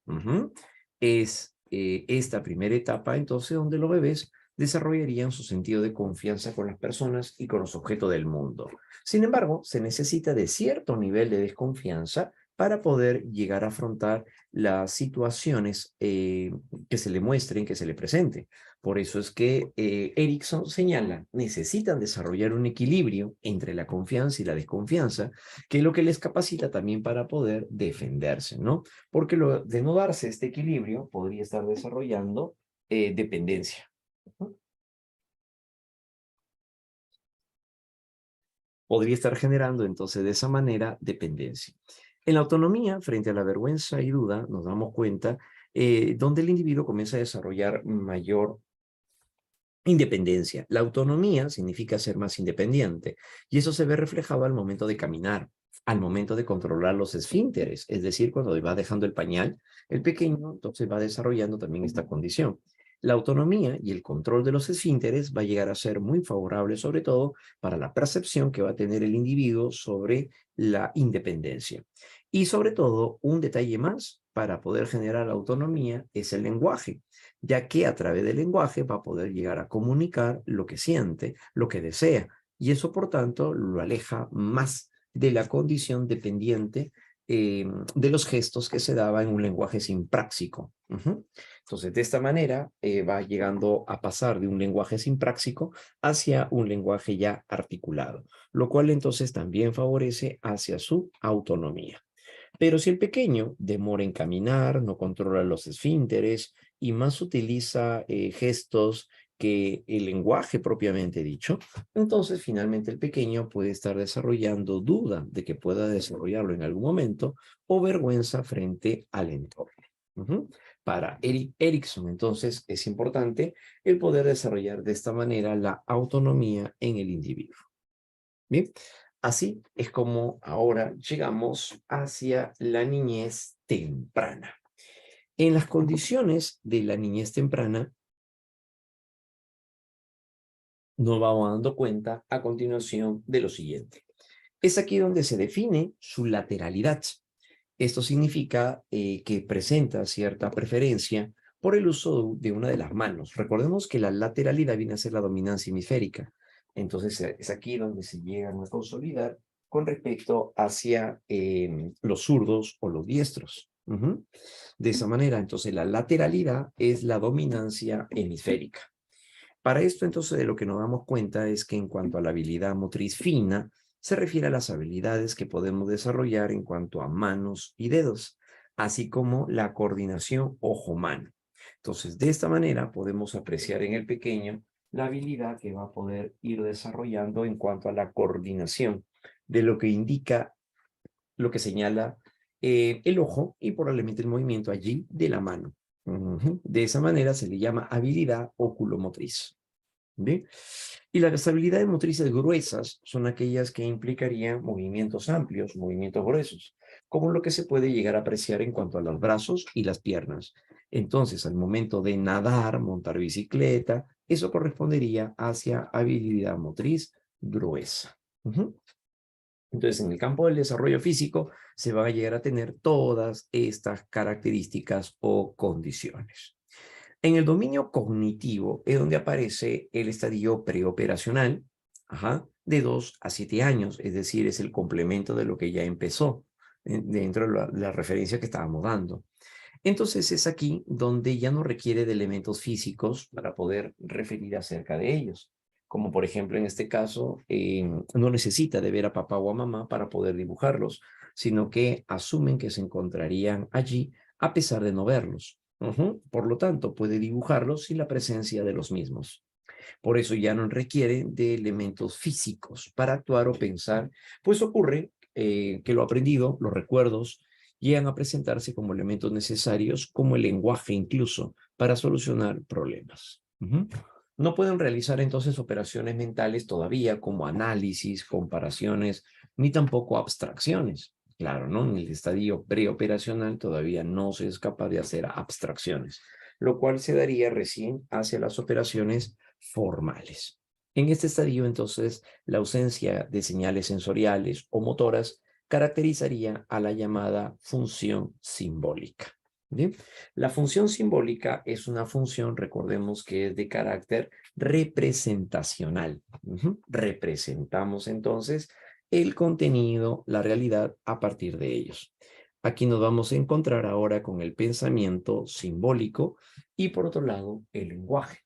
Es esta primera etapa, entonces, donde los bebés desarrollarían su sentido de confianza con las personas y con los objetos del mundo. Sin embargo, se necesita de cierto nivel de desconfianza para poder llegar a afrontar las situaciones que se le muestren, que se le presenten. Por eso es que Erickson señala, necesitan desarrollar un equilibrio entre la confianza y la desconfianza, que es lo que les capacita también para poder defenderse, ¿no? Porque de no darse este equilibrio, podría estar desarrollando dependencia. Podría estar generando entonces de esa manera dependencia. En la autonomía, frente a la vergüenza y duda, nos damos cuenta donde el individuo comienza a desarrollar mayor independencia. La autonomía significa ser más independiente y eso se ve reflejado al momento de caminar, al momento de controlar los esfínteres, es decir, cuando va dejando el pañal, el pequeño entonces va desarrollando también esta condición. La autonomía y el control de los esfínteres va a llegar a ser muy favorable, sobre todo para la percepción que va a tener el individuo sobre la independencia. Y sobre todo, un detalle más para poder generar autonomía es el lenguaje, ya que a través del lenguaje va a poder llegar a comunicar lo que siente, lo que desea, y eso por tanto lo aleja más de la condición dependiente de los gestos que se daba en un lenguaje simpráxico. Entonces, de esta manera va llegando a pasar de un lenguaje simpráxico hacia un lenguaje ya articulado, lo cual entonces también favorece hacia su autonomía. Pero si el pequeño demora en caminar, no controla los esfínteres y más utiliza gestos que el lenguaje propiamente dicho, entonces finalmente el pequeño puede estar desarrollando duda de que pueda desarrollarlo en algún momento o vergüenza frente al entorno. Para Erik Erikson, entonces, es importante el poder desarrollar de esta manera la autonomía en el individuo. Bien, así es como ahora llegamos hacia la niñez temprana. En las condiciones de la niñez temprana, nos vamos dando cuenta a continuación de lo siguiente. Es aquí donde se define su lateralidad. Esto significa que presenta cierta preferencia por el uso de una de las manos. Recordemos que la lateralidad viene a ser la dominancia hemisférica. Entonces es aquí donde se llegan a consolidar con respecto hacia los zurdos o los diestros. De esa manera, entonces la lateralidad es la dominancia hemisférica. Para esto, entonces, de lo que nos damos cuenta es que en cuanto a la habilidad motriz fina, se refiere a las habilidades que podemos desarrollar en cuanto a manos y dedos, así como la coordinación ojo-mano. Entonces, de esta manera podemos apreciar en el pequeño la habilidad que va a poder ir desarrollando en cuanto a la coordinación de lo que indica, lo que señala el ojo y probablemente el movimiento allí de la mano. De esa manera se le llama habilidad oculomotriz. ¿Bien? Y las habilidades motrices gruesas son aquellas que implicarían movimientos amplios, movimientos gruesos, como lo que se puede llegar a apreciar en cuanto a los brazos y las piernas. Entonces, al momento de nadar, montar bicicleta, eso correspondería hacia habilidad motriz gruesa. Entonces, en el campo del desarrollo físico, se van a llegar a tener todas estas características o condiciones. En el dominio cognitivo es donde aparece el estadio preoperacional, de 2 a 7 años, es decir, es el complemento de lo que ya empezó dentro de la referencia que estábamos dando. Entonces es aquí donde ya no requiere de elementos físicos para poder referir acerca de ellos. Como por ejemplo en este caso, no necesita de ver a papá o a mamá para poder dibujarlos, sino que asumen que se encontrarían allí a pesar de no verlos. Por lo tanto, puede dibujarlos sin la presencia de los mismos. Por eso ya no requiere de elementos físicos para actuar o pensar, pues ocurre que lo aprendido, los recuerdos, llegan a presentarse como elementos necesarios, como el lenguaje incluso, para solucionar problemas. No pueden realizar entonces operaciones mentales todavía como análisis, comparaciones, ni tampoco abstracciones. Claro, ¿no? En el estadio preoperacional todavía no se es capaz de hacer abstracciones, lo cual se daría recién hacia las operaciones formales. En este estadio, entonces, la ausencia de señales sensoriales o motoras caracterizaría a la llamada función simbólica. ¿Bien? La función simbólica es una función, recordemos que es de carácter representacional. Representamos entonces el contenido, la realidad a partir de ellos. Aquí nos vamos a encontrar ahora con el pensamiento simbólico y por otro lado el lenguaje,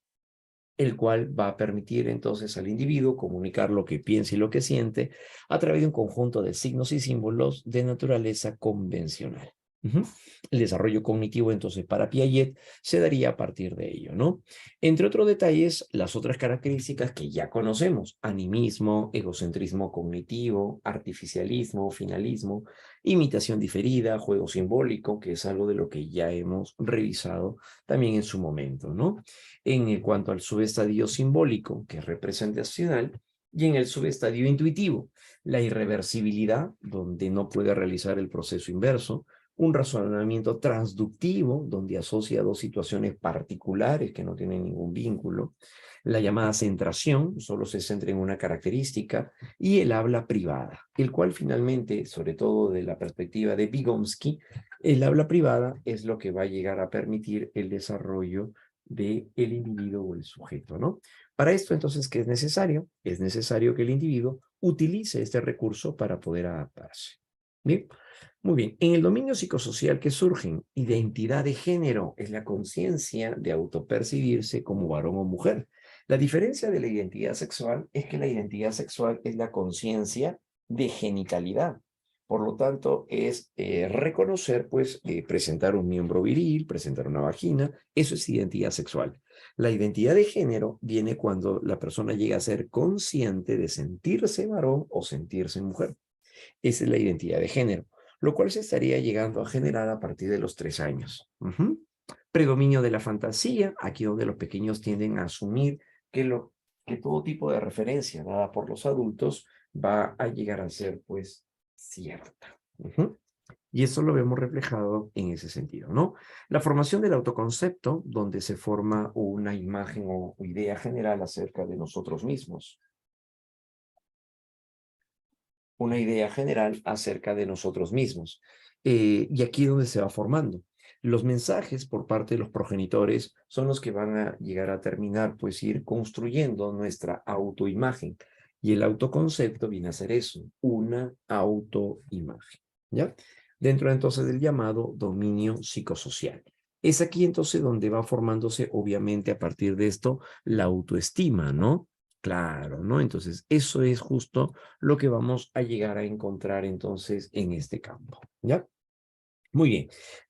el cual va a permitir entonces al individuo comunicar lo que piensa y lo que siente a través de un conjunto de signos y símbolos de naturaleza convencional. El desarrollo cognitivo, entonces, para Piaget se daría a partir de ello, ¿no? Entre otros detalles, las otras características que ya conocemos: animismo, egocentrismo cognitivo, artificialismo, finalismo, imitación diferida, juego simbólico, que es algo de lo que ya hemos revisado también en su momento, ¿no? En cuanto al subestadio simbólico, que es representacional, y en el subestadio intuitivo, la irreversibilidad, donde no puede realizar el proceso inverso, un razonamiento transductivo, donde asocia dos situaciones particulares que no tienen ningún vínculo, la llamada centración, solo se centra en una característica, y el habla privada, el cual finalmente, sobre todo de la perspectiva de Vygotsky, el habla privada es lo que va a llegar a permitir el desarrollo del individuo o el sujeto, ¿no? Para esto, entonces, ¿qué es necesario? Es necesario que el individuo utilice este recurso para poder adaptarse. Bien, muy bien. En el dominio psicosocial que surgen, identidad de género es la conciencia de autopercibirse como varón o mujer. La diferencia de la identidad sexual es que la identidad sexual es la conciencia de genitalidad. Por lo tanto, es reconocer, pues, presentar un miembro viril, presentar una vagina, eso es identidad sexual. La identidad de género viene cuando la persona llega a ser consciente de sentirse varón o sentirse mujer. Esa es la identidad de género, lo cual se estaría llegando a generar a partir de los 3 años. Predominio de la fantasía, aquí donde los pequeños tienden a asumir que todo tipo de referencia dada por los adultos va a llegar a ser, pues, cierta. Y eso lo vemos reflejado en ese sentido, ¿no? La formación del autoconcepto, donde se forma una imagen o idea general acerca de nosotros mismos. Una idea general acerca de nosotros mismos. Y aquí es donde se va formando. Los mensajes por parte de los progenitores son los que van a llegar a terminar, pues ir construyendo nuestra autoimagen. Y el autoconcepto viene a ser eso, una autoimagen, ¿ya? Dentro entonces del llamado dominio psicosocial. Es aquí entonces donde va formándose, obviamente, a partir de esto, la autoestima, ¿no? Claro, ¿no? Entonces, eso es justo lo que vamos a llegar a encontrar entonces en este campo, ¿ya? Muy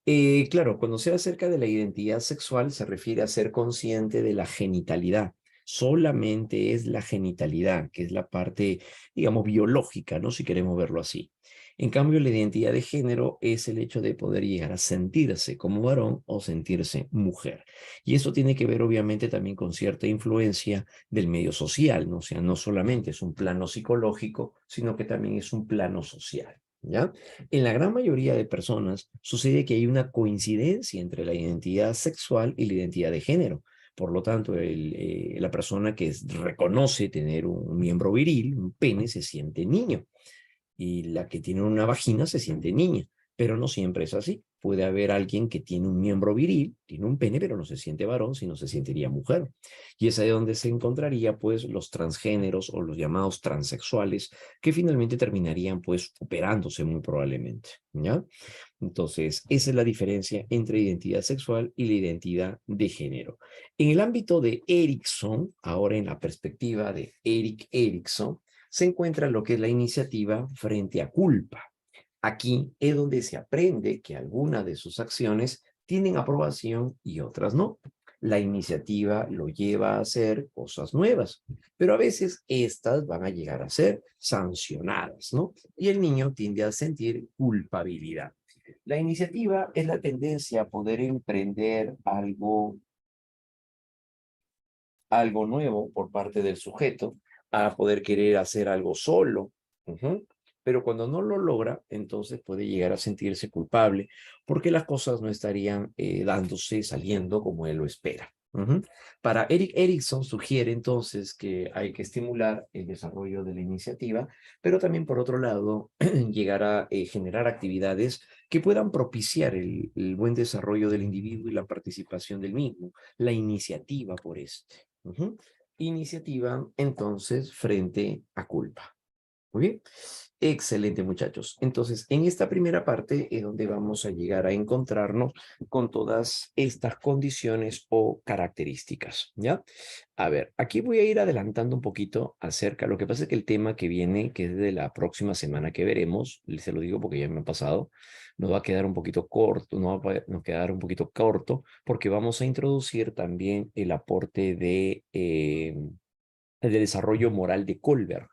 bien. Claro, cuando se habla acerca de la identidad sexual, se refiere a ser consciente de la genitalidad. Solamente es la genitalidad, que es la parte, digamos, biológica, ¿no? Si queremos verlo así. En cambio, la identidad de género es el hecho de poder llegar a sentirse como varón o sentirse mujer. Y eso tiene que ver obviamente también con cierta influencia del medio social, ¿no? O sea, no solamente es un plano psicológico, sino que también es un plano social. ¿Ya? En la gran mayoría de personas sucede que hay una coincidencia entre la identidad sexual y la identidad de género. Por lo tanto, la persona que reconoce tener un miembro viril, un pene, se siente niño y la que tiene una vagina se siente niña, pero no siempre es así. Puede haber alguien que tiene un miembro viril, tiene un pene, pero no se siente varón, sino se sentiría mujer. Y es ahí donde se encontraría, pues, los transgéneros o los llamados transexuales, que finalmente terminarían, pues, operándose muy probablemente, ¿ya? Entonces, esa es la diferencia entre identidad sexual y la identidad de género. En el ámbito de Erikson, ahora en la perspectiva de Erik Erikson, se encuentra lo que es la iniciativa frente a culpa. Aquí es donde se aprende que algunas de sus acciones tienen aprobación y otras no. La iniciativa lo lleva a hacer cosas nuevas, pero a veces estas van a llegar a ser sancionadas, ¿no? Y el niño tiende a sentir culpabilidad. La iniciativa es la tendencia a poder emprender algo nuevo por parte del sujeto, a poder querer hacer algo solo. Pero cuando no lo logra, entonces puede llegar a sentirse culpable porque las cosas no estarían dándose, saliendo como él lo espera. Para Eric Erikson sugiere entonces que hay que estimular el desarrollo de la iniciativa, pero también por otro lado llegar a generar actividades que puedan propiciar el buen desarrollo del individuo y la participación del mismo, la iniciativa por este. Iniciativa entonces frente a culpa. Muy bien. Excelente, muchachos. Entonces, en esta primera parte es donde vamos a llegar a encontrarnos con todas estas condiciones o características, ¿ya? A ver, aquí voy a ir adelantando un poquito acerca, lo que pasa es que el tema que viene, que es de la próxima semana que veremos, se lo digo porque ya me ha pasado, nos va a quedar un poquito corto, nos quedar un poquito corto, porque vamos a introducir también el aporte el de desarrollo moral de Kohlberg,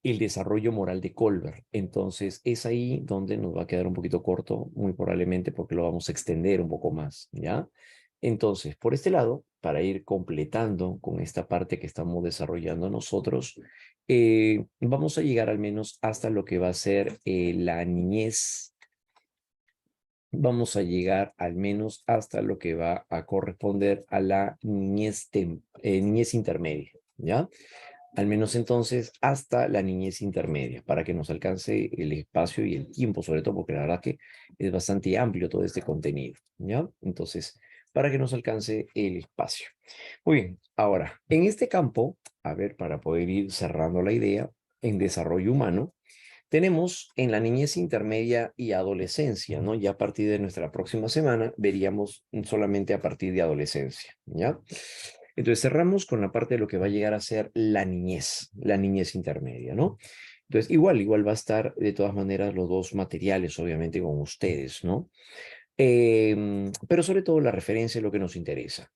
el desarrollo moral de Kohlberg. Entonces, es ahí donde nos va a quedar un poquito corto, muy probablemente porque lo vamos a extender un poco más, ¿ya? Entonces, por este lado, para ir completando con esta parte que estamos desarrollando nosotros, vamos a llegar al menos hasta lo que va a ser la niñez. Vamos a llegar al menos hasta lo que va a corresponder a la niñez intermedia, ¿ya? Al menos entonces hasta la niñez intermedia, para que nos alcance el espacio y el tiempo, sobre todo, porque la verdad que es bastante amplio todo este contenido, ¿ya? Entonces, para que nos alcance el espacio. Muy bien, ahora, en este campo, a ver, para poder ir cerrando la idea, en desarrollo humano, tenemos en la niñez intermedia y adolescencia, ¿no? Ya a partir de nuestra próxima semana veríamos solamente a partir de adolescencia, ¿ya? Entonces cerramos con la parte de lo que va a llegar a ser la niñez intermedia, ¿no? Entonces igual va a estar de todas maneras los dos materiales, obviamente, con ustedes, ¿no? Pero sobre todo la referencia es lo que nos interesa.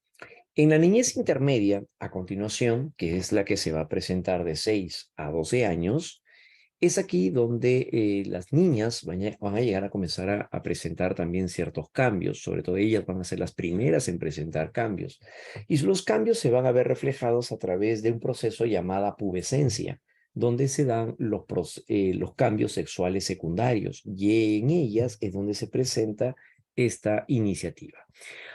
En la niñez intermedia, a continuación, que es la que se va a presentar de 6 a 12 años, es aquí donde las niñas van a llegar a comenzar a presentar también ciertos cambios, sobre todo ellas van a ser las primeras en presentar cambios. Y los cambios se van a ver reflejados a través de un proceso llamado pubescencia, donde se dan los cambios sexuales secundarios y en ellas es donde se presenta esta iniciativa.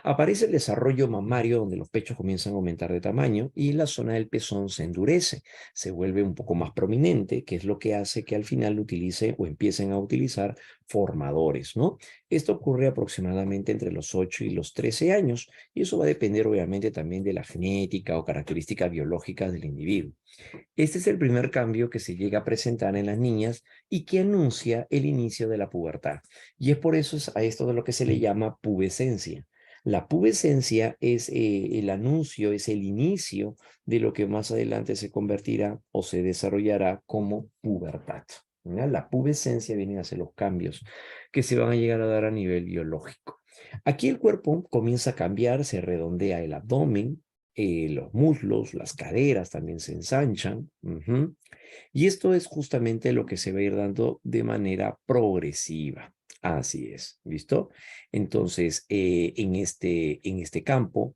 Aparece el desarrollo mamario donde los pechos comienzan a aumentar de tamaño y la zona del pezón se endurece, se vuelve un poco más prominente, que es lo que hace que al final utilice o empiecen a utilizar formadores, ¿no? Esto ocurre aproximadamente entre los 8 y los 13 años y eso va a depender obviamente también de la genética o características biológicas del individuo. Este es el primer cambio que se llega a presentar en las niñas y que anuncia el inicio de la pubertad. Y es por eso a esto de lo que se le llama pubescencia. La pubescencia es el anuncio, es el inicio de lo que más adelante se convertirá o se desarrollará como pubertad. ¿Ya? La pubescencia viene a ser los cambios que se van a llegar a dar a nivel biológico. Aquí el cuerpo comienza a cambiar, se redondea el abdomen, los muslos, las caderas también se ensanchan. Y esto es justamente lo que se va a ir dando de manera progresiva. Así es, ¿listo? Entonces, en este campo,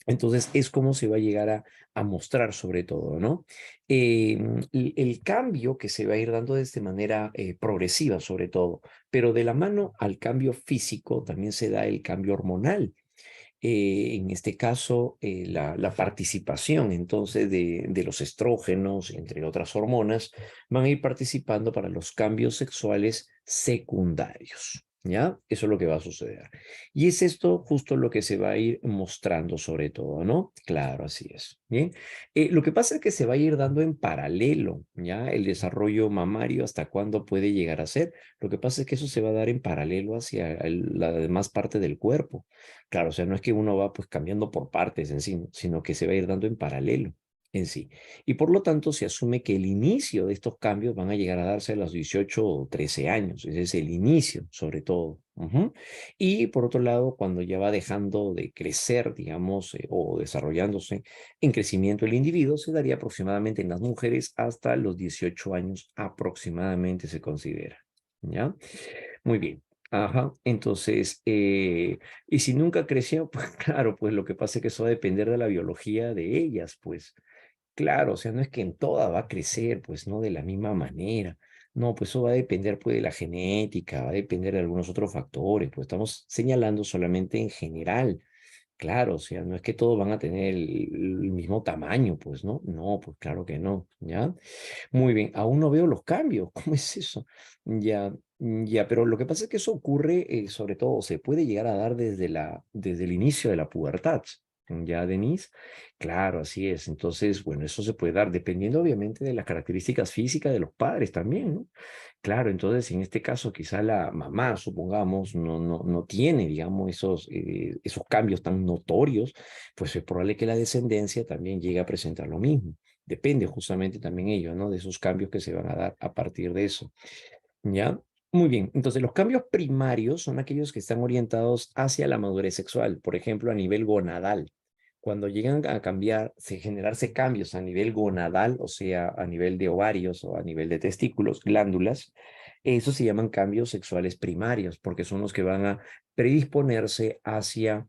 entonces es como se va a llegar a mostrar sobre todo, ¿no? El cambio que se va a ir dando de esta manera progresiva sobre todo, pero de la mano al cambio físico también se da el cambio hormonal. En este caso, la participación entonces de los estrógenos, entre otras hormonas, van a ir participando para los cambios sexuales secundarios. ¿Ya? Eso es lo que va a suceder. Y es esto justo lo que se va a ir mostrando sobre todo, ¿no? Claro, así es. Bien. Lo que pasa es que se va a ir dando en paralelo, ¿ya? El desarrollo mamario, hasta cuándo puede llegar a ser. Lo que pasa es que eso se va a dar en paralelo hacia la demás parte del cuerpo. Claro, o sea, no es que uno va pues cambiando por partes en sí, sino que se va a ir dando en paralelo en sí. Y por lo tanto se asume que el inicio de estos cambios van a llegar a darse a los 18 o 13 años. Ese es el inicio, sobre todo. Y por otro lado, cuando ya va dejando de crecer, digamos, o desarrollándose en crecimiento el individuo, se daría aproximadamente en las mujeres hasta los 18 años aproximadamente se considera. ¿Ya? Muy bien. Ajá, entonces, y si nunca creció, pues claro, pues lo que pasa es que eso va a depender de la biología de ellas, pues claro, o sea, no es que en toda va a crecer, pues no de la misma manera, no, pues eso va a depender pues de la genética, va a depender de algunos otros factores, pues estamos señalando solamente en general, claro, o sea, no es que todos van a tener el mismo tamaño, pues no, pues claro que no, ¿ya? Muy bien, aún no veo los cambios. ¿Cómo es eso? Ya, ya, pero lo que pasa es que eso ocurre, sobre todo, se puede llegar a dar desde el inicio de la pubertad. ¿Ya, Denise? Claro, así es. Entonces, bueno, eso se puede dar dependiendo obviamente de las características físicas de los padres también, ¿no? Claro, entonces en este caso quizá la mamá, supongamos, no tiene, digamos, esos cambios tan notorios, pues es probable que la descendencia también llegue a presentar lo mismo. Depende justamente también ello, ¿no? De esos cambios que se van a dar a partir de eso. ¿Ya? Muy bien. Entonces, los cambios primarios son aquellos que están orientados hacia la madurez sexual, por ejemplo, a nivel gonadal. Cuando llegan a cambiar, generarse cambios a nivel gonadal, o sea, a nivel de ovarios o a nivel de testículos, glándulas, eso se llaman cambios sexuales primarios, porque son los que van a predisponerse hacia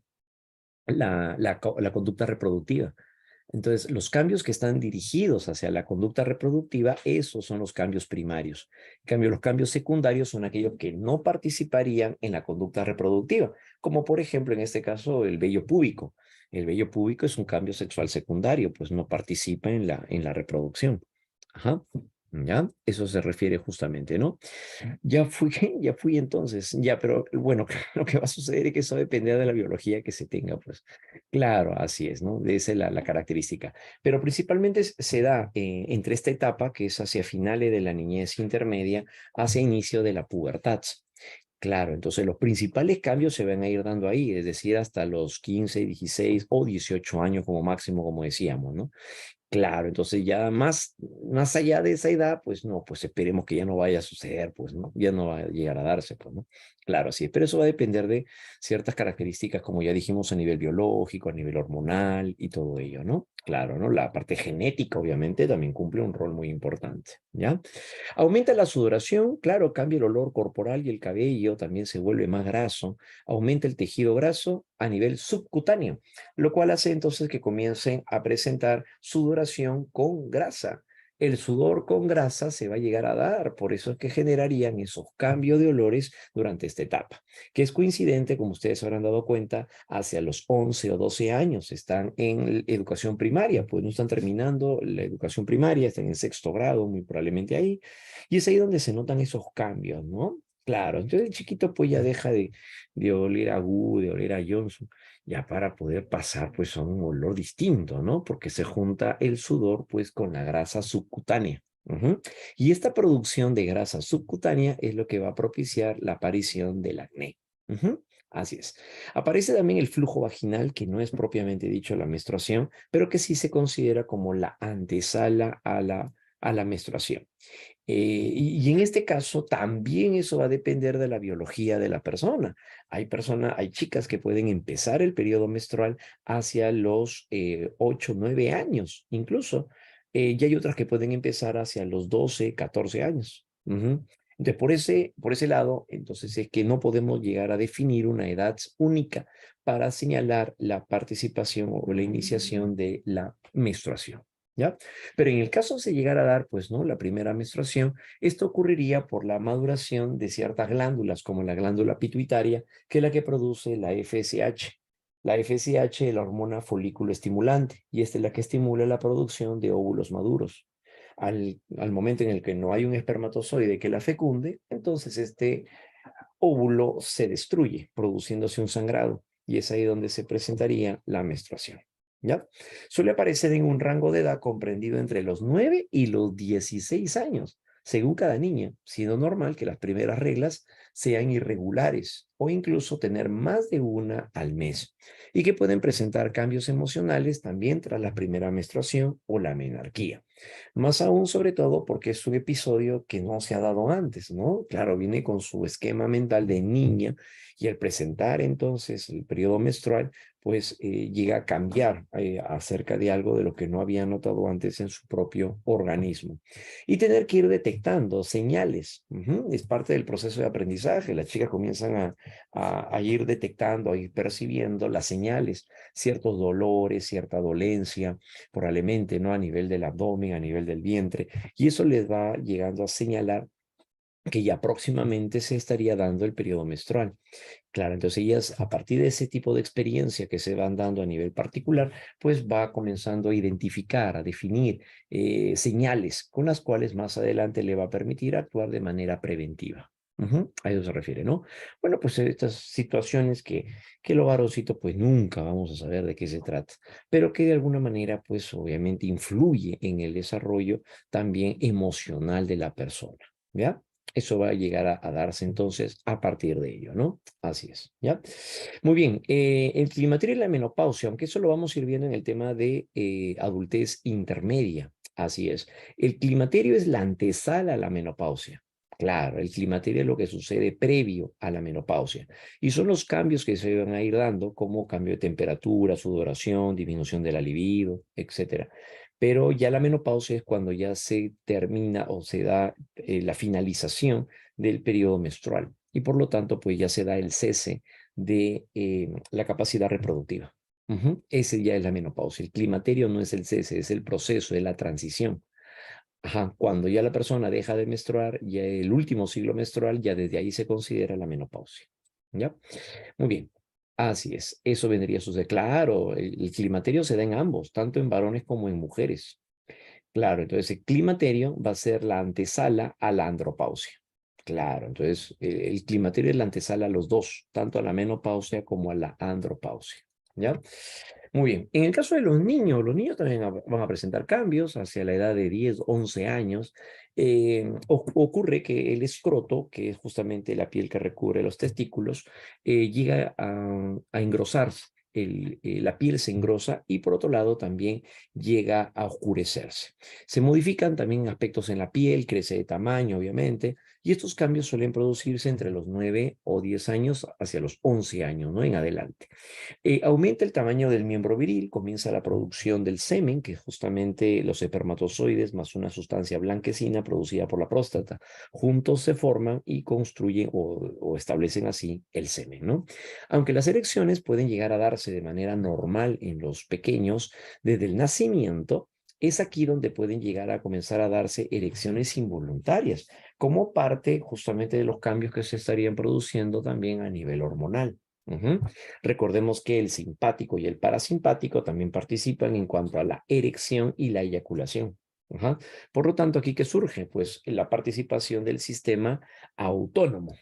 la conducta reproductiva. Entonces, los cambios que están dirigidos hacia la conducta reproductiva, esos son los cambios primarios. En cambio, los cambios secundarios son aquellos que no participarían en la conducta reproductiva, como por ejemplo, en este caso, el vello púbico. El vello púbico es un cambio sexual secundario, pues no participa en la reproducción. Ajá. ¿Ya? Eso se refiere justamente, ¿no? Ya fui, ya fui entonces, ya, pero bueno, lo que va a suceder es que eso depende de la biología que se tenga, pues. Claro, así es, ¿no? Esa es la característica. Pero principalmente se da entre esta etapa, que es hacia finales de la niñez intermedia, hacia inicio de la pubertad. Claro, entonces los principales cambios se van a ir dando ahí, es decir, hasta los 15, 16 o 18 años como máximo, como decíamos, ¿no? Claro, entonces ya más allá de esa edad, pues no, pues esperemos que ya no vaya a suceder, pues no, ya no va a llegar a darse, pues no. Claro, sí, pero eso va a depender de ciertas características, como ya dijimos, a nivel biológico, a nivel hormonal y todo ello, ¿no? Claro, ¿no? La parte genética, obviamente, también cumple un rol muy importante, ¿ya? Aumenta la sudoración, claro, cambia el olor corporal y el cabello también se vuelve más graso, aumenta el tejido graso a nivel subcutáneo, lo cual hace entonces que comiencen a presentar sudoración con grasa. El sudor con grasa se va a llegar a dar, por eso es que generarían esos cambios de olores durante esta etapa, que es coincidente, como ustedes habrán dado cuenta, hacia los 11 o 12 años, están en educación primaria, pues no están terminando la educación primaria, están en sexto grado, muy probablemente ahí, y es ahí donde se notan esos cambios, ¿no? Claro, entonces el chiquito pues ya deja de oler a Gu, de oler a Johnson, ya para poder pasar pues a un olor distinto, ¿no? Porque se junta el sudor pues con la grasa subcutánea. Y esta producción de grasa subcutánea es lo que va a propiciar la aparición del acné. Así es. Aparece también el flujo vaginal, que no es propiamente dicho la menstruación, pero que sí se considera como la antesala a la menstruación. Y en este caso también eso va a depender de la biología de la persona. Hay chicas que pueden empezar el periodo menstrual hacia los 8, 9 años, incluso. Y hay otras que pueden empezar hacia los 12, 14 años. Ujú. Entonces, por ese lado, entonces es que no podemos llegar a definir una edad única para señalar la participación o la iniciación de la menstruación. ¿Ya? Pero en el caso se llegara a dar, pues, ¿no? La primera menstruación, esto ocurriría por la maduración de ciertas glándulas, como la glándula pituitaria, que es la que produce la FSH. La FSH es la hormona folículo estimulante, y esta es la que estimula la producción de óvulos maduros. Al momento en el que no hay un espermatozoide que la fecunde, entonces este óvulo se destruye, produciéndose un sangrado, y es ahí donde se presentaría la menstruación. ¿Ya? Suele aparecer en un rango de edad comprendido entre los 9 y los 16 años, según cada niña, siendo normal que las primeras reglas sean irregulares o incluso tener más de una al mes, y que pueden presentar cambios emocionales también tras la primera menstruación o la menarquía. Más aún, sobre todo, porque es un episodio que no se ha dado antes, ¿no? Claro, viene con su esquema mental de niña, y al presentar entonces el periodo menstrual, pues llega a cambiar acerca de algo de lo que no había notado antes en su propio organismo. Y tener que ir detectando señales. Es parte del proceso de aprendizaje. Las chicas comienzan a ir detectando, a ir percibiendo las señales, ciertos dolores, cierta dolencia, probablemente, ¿no? A nivel del abdomen, a nivel del vientre, y eso les va llegando a señalar que ya próximamente se estaría dando el periodo menstrual. Claro, entonces ellas, a partir de ese tipo de experiencia que se van dando a nivel particular, pues va comenzando a identificar, a definir señales con las cuales más adelante le va a permitir actuar de manera preventiva. A eso se refiere, ¿no? Bueno, pues estas situaciones que lo varoncito pues nunca vamos a saber de qué se trata, pero que de alguna manera pues obviamente influye en el desarrollo también emocional de la persona, ¿ya? Eso va a llegar a darse entonces a partir de ello, ¿no? Así es, ¿ya? Muy bien, el climaterio y la menopausia, aunque eso lo vamos a ir viendo en el tema de adultez intermedia, así es. El climaterio es la antesala a la menopausia. Claro, el climaterio es lo que sucede previo a la menopausia, y son los cambios que se van a ir dando, como cambio de temperatura, sudoración, disminución de la libido, etcétera. Pero ya la menopausia es cuando ya se termina o se da la finalización del periodo menstrual, y por lo tanto pues ya se da el cese de la capacidad reproductiva. Ese ya es la menopausia. El climaterio no es el cese, es el proceso, es la transición. Ajá, cuando ya la persona deja de menstruar, ya el último ciclo menstrual, ya desde ahí se considera la menopausia. ¿Ya? Muy bien. Así es. Eso vendría a suceder. Claro, el climaterio se da en ambos, tanto en varones como en mujeres. Claro, entonces el climaterio va a ser la antesala a la andropausia. Claro, entonces el climaterio es la antesala a los dos, tanto a la menopausia como a la andropausia. ¿Ya? Muy bien. En el caso de los niños también van a presentar cambios hacia la edad de 10, 11 años. Ocurre que el escroto, que es justamente la piel que recubre los testículos, llega a engrosarse. La piel se engrosa, y por otro lado también llega a oscurecerse. Se modifican también aspectos en la piel, crece de tamaño, obviamente, y estos cambios suelen producirse entre los 9 o 10 años hacia los 11 años, ¿no? En adelante. Aumenta el tamaño del miembro viril, comienza la producción del semen, que es justamente los espermatozoides más una sustancia blanquecina producida por la próstata. Juntos se forman y construyen o establecen así el semen, ¿no? Aunque las erecciones pueden llegar a darse de manera normal en los pequeños desde el nacimiento, es aquí donde pueden llegar a comenzar a darse erecciones involuntarias, como parte justamente de los cambios que se estarían produciendo también a nivel hormonal. Ujú. Recordemos que el simpático y el parasimpático también participan en cuanto a la erección y la eyaculación. Ajá. Por lo tanto, ¿aquí qué surge? Pues la participación del sistema autónomo.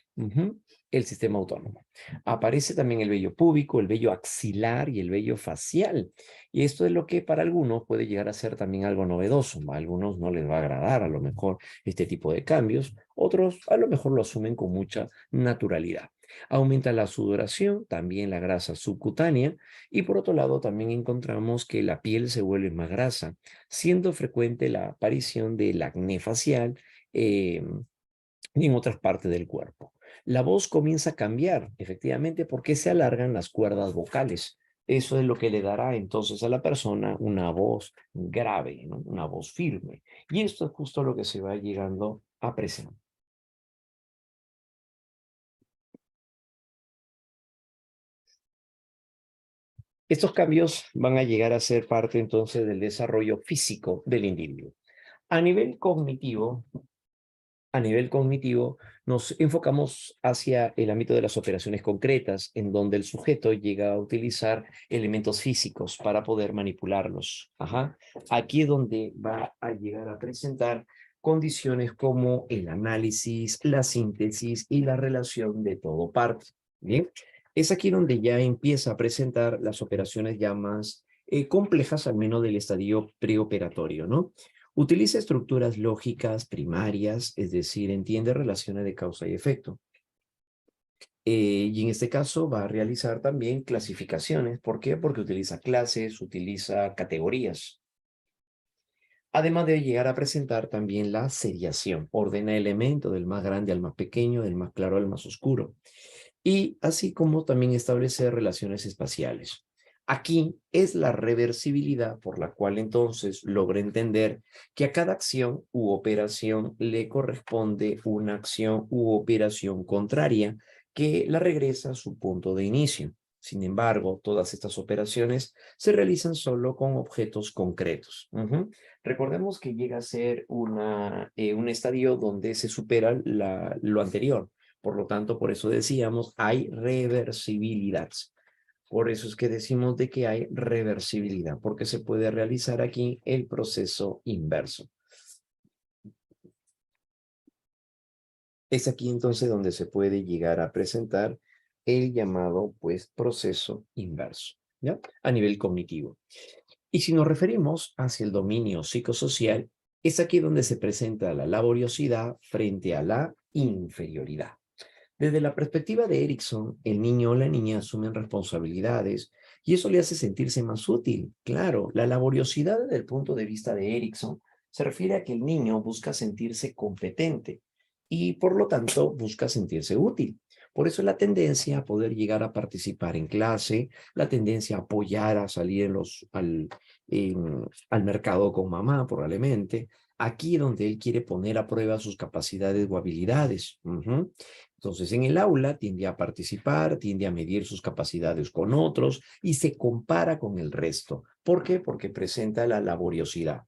El sistema autónomo. Aparece también el vello púbico, el vello axilar y el vello facial. Y esto es lo que para algunos puede llegar a ser también algo novedoso. A algunos no les va a agradar a lo mejor este tipo de cambios. Otros a lo mejor lo asumen con mucha naturalidad. Aumenta la sudoración, también la grasa subcutánea, y por otro lado también encontramos que la piel se vuelve más grasa, siendo frecuente la aparición del acné facial y en otras partes del cuerpo. La voz comienza a cambiar, efectivamente, porque se alargan las cuerdas vocales. Eso es lo que le dará entonces a la persona una voz grave, ¿no? Una voz firme. Y esto es justo lo que se va llegando a presentar. Estos cambios van a llegar a ser parte entonces del desarrollo físico del individuo. A nivel cognitivo, a nivel cognitivo, nos enfocamos hacia el ámbito de las operaciones concretas, en donde el sujeto llega a utilizar elementos físicos para poder manipularlos. Ajá. Aquí es donde va a llegar a presentar condiciones como el análisis, la síntesis y la relación de todo parte. Bien, es aquí donde ya empieza a presentar las operaciones ya más complejas, al menos del estadio preoperatorio, ¿no? Utiliza estructuras lógicas primarias, es decir, entiende relaciones de causa y efecto. Y en este caso va a realizar también clasificaciones. ¿Por qué? Porque utiliza clases, utiliza categorías. Además de llegar a presentar también la seriación. Ordena elementos del más grande al más pequeño, del más claro al más oscuro. Y así como también establecer relaciones espaciales. Aquí es la reversibilidad por la cual entonces logra entender que a cada acción u operación le corresponde una acción u operación contraria que la regresa a su punto de inicio. Sin embargo, todas estas operaciones se realizan solo con objetos concretos. Recordemos que llega a ser un estadio donde se supera lo anterior. Por lo tanto, por eso decíamos, hay reversibilidad. Por eso es que decimos de que hay reversibilidad, porque se puede realizar aquí el proceso inverso. Es aquí entonces donde se puede llegar a presentar el llamado, pues, proceso inverso, ¿ya? A nivel cognitivo. Y si nos referimos hacia el dominio psicosocial, es aquí donde se presenta la laboriosidad frente a la inferioridad. Desde la perspectiva de Erickson, el niño o la niña asumen responsabilidades y eso le hace sentirse más útil. Claro, la laboriosidad desde el punto de vista de Erickson se refiere a que el niño busca sentirse competente y por lo tanto busca sentirse útil. Por eso la tendencia a poder llegar a participar en clase, la tendencia a apoyar a salir al mercado con mamá, probablemente, aquí donde él quiere poner a prueba sus capacidades o habilidades. Entonces, en el aula tiende a participar, tiende a medir sus capacidades con otros y se compara con el resto. ¿Por qué? Porque presenta la laboriosidad.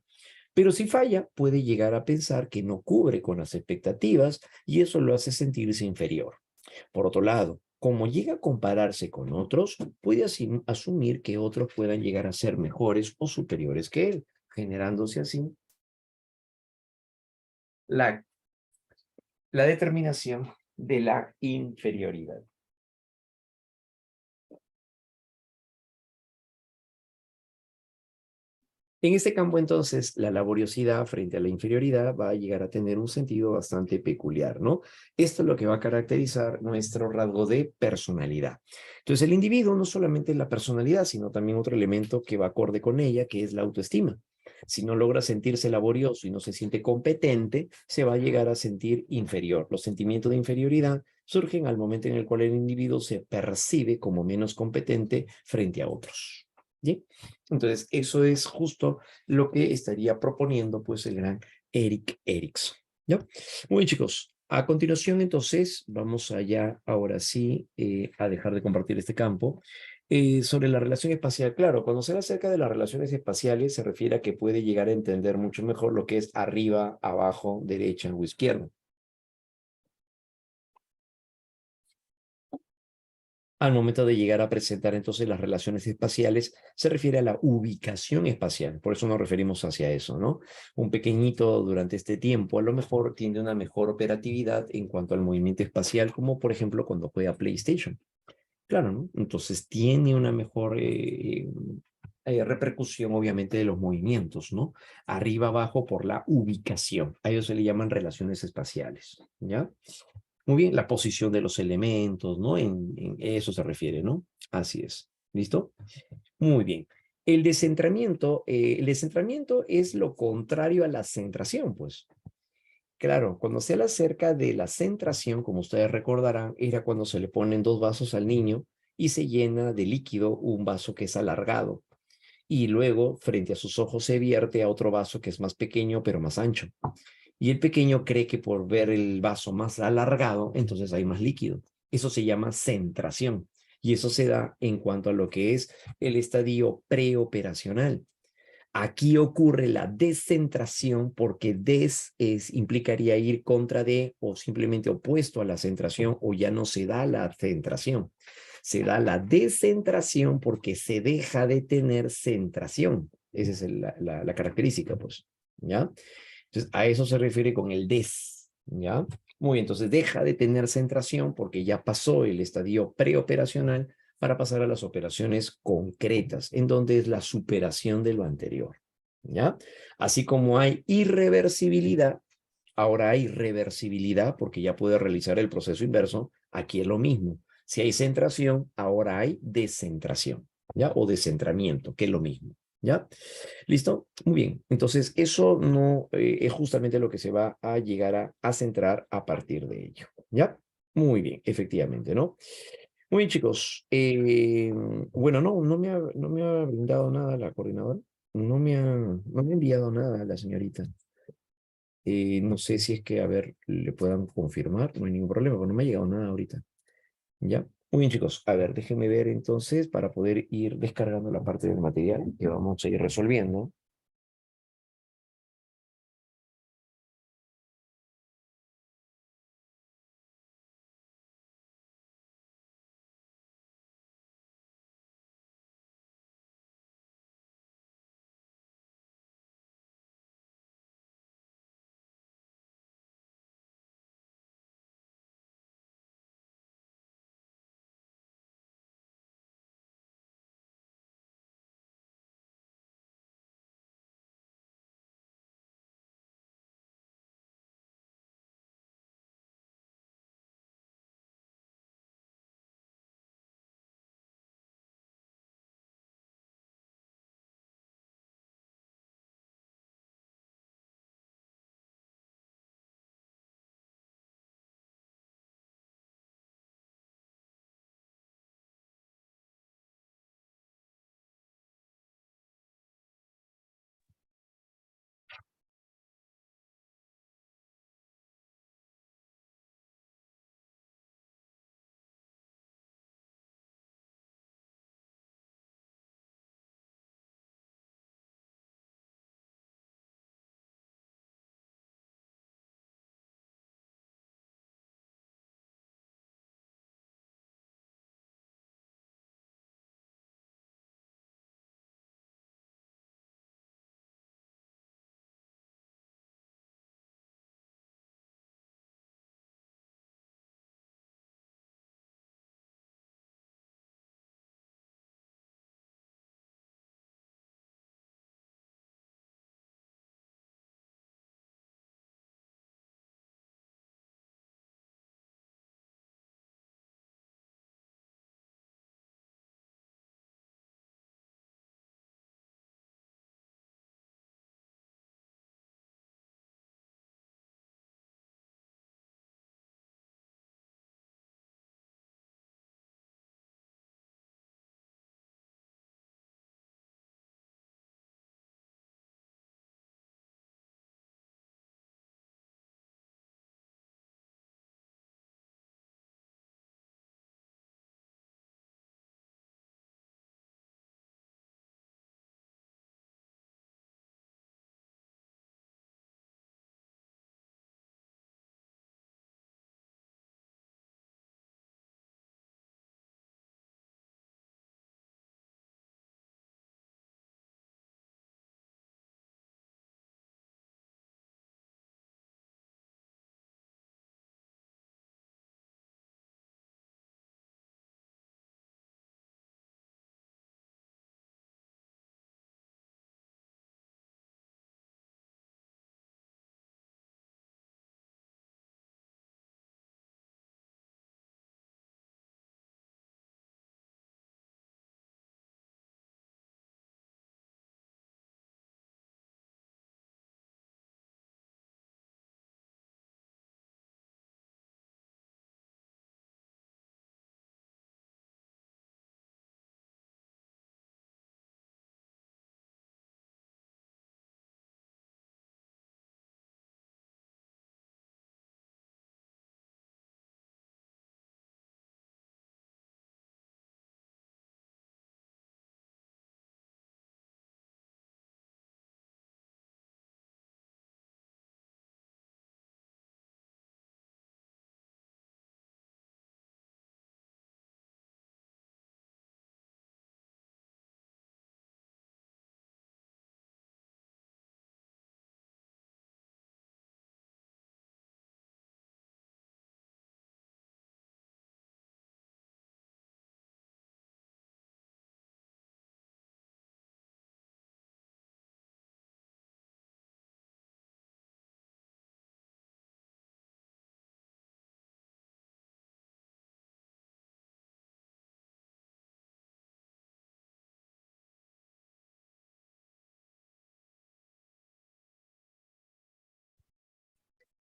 Pero si falla, puede llegar a pensar que no cubre con las expectativas y eso lo hace sentirse inferior. Por otro lado, como llega a compararse con otros, puede asumir que otros puedan llegar a ser mejores o superiores que él, generándose así la, la determinación de la inferioridad. En este campo, entonces, la laboriosidad frente a la inferioridad va a llegar a tener un sentido bastante peculiar, ¿no? Esto es lo que va a caracterizar nuestro rasgo de personalidad. Entonces, el individuo no solamente es la personalidad, sino también otro elemento que va acorde con ella, que es la autoestima. Si no logra sentirse laborioso y no se siente competente, se va a llegar a sentir inferior. Los sentimientos de inferioridad surgen al momento en el cual el individuo se percibe como menos competente frente a otros. ¿Sí? Entonces, eso es justo lo que estaría proponiendo pues el gran Eric Erikson. ¿Ya? Muy bien, chicos. A continuación, entonces, vamos allá, ahora sí, a dejar de compartir este campo. Sobre la relación espacial, claro, cuando se habla acerca de las relaciones espaciales, se refiere a que puede llegar a entender mucho mejor lo que es arriba, abajo, derecha o izquierda. Al momento de llegar a presentar entonces las relaciones espaciales, se refiere a la ubicación espacial. Por eso nos referimos hacia eso, ¿no? Un pequeñito durante este tiempo a lo mejor tiene una mejor operatividad en cuanto al movimiento espacial, como por ejemplo cuando juega PlayStation. Claro, ¿no? Entonces tiene una mejor repercusión, obviamente, de los movimientos, ¿no? Arriba, abajo, por la ubicación. A ellos se le llaman relaciones espaciales, ¿ya? Muy bien, la posición de los elementos, ¿no? En eso se refiere, ¿no? Así es. ¿Listo? Muy bien. El descentramiento es lo contrario a la centración, pues. Claro, cuando se habla acerca de la centración, como ustedes recordarán, era cuando se le ponen dos vasos al niño y se llena de líquido un vaso que es alargado. Y luego, frente a sus ojos, se vierte a otro vaso que es más pequeño, pero más ancho. Y el pequeño cree que por ver el vaso más alargado, entonces hay más líquido. Eso se llama centración. Y eso se da en cuanto a lo que es el estadio preoperacional. Aquí ocurre la descentración porque implicaría ir contra de o simplemente opuesto a la centración o ya no se da la centración. Se da la descentración porque se deja de tener centración. Esa es la característica, pues. ¿Ya? Entonces, a eso se refiere con el des. ¿Ya? Muy bien, entonces deja de tener centración porque ya pasó el estadio preoperacional para pasar a las operaciones concretas, en donde es la superación de lo anterior. ¿Ya? Así como hay irreversibilidad, ahora hay reversibilidad porque ya puede realizar el proceso inverso, aquí es lo mismo. Si hay centración, ahora hay descentración, ¿ya? O descentramiento, que es lo mismo, ¿ya? ¿Listo? Muy bien. Entonces, eso no es justamente lo que se va a llegar a centrar a partir de ello, ¿ya? Muy bien, efectivamente, ¿no? Muy bien, chicos. Bueno, no me ha brindado nada la coordinadora. No me ha enviado nada la señorita. No sé si es que, a ver, le puedan confirmar. No hay ningún problema, porque no me ha llegado nada ahorita. ¿Ya? Muy bien, chicos. A ver, déjenme ver entonces para poder ir descargando la parte del material que vamos a ir resolviendo.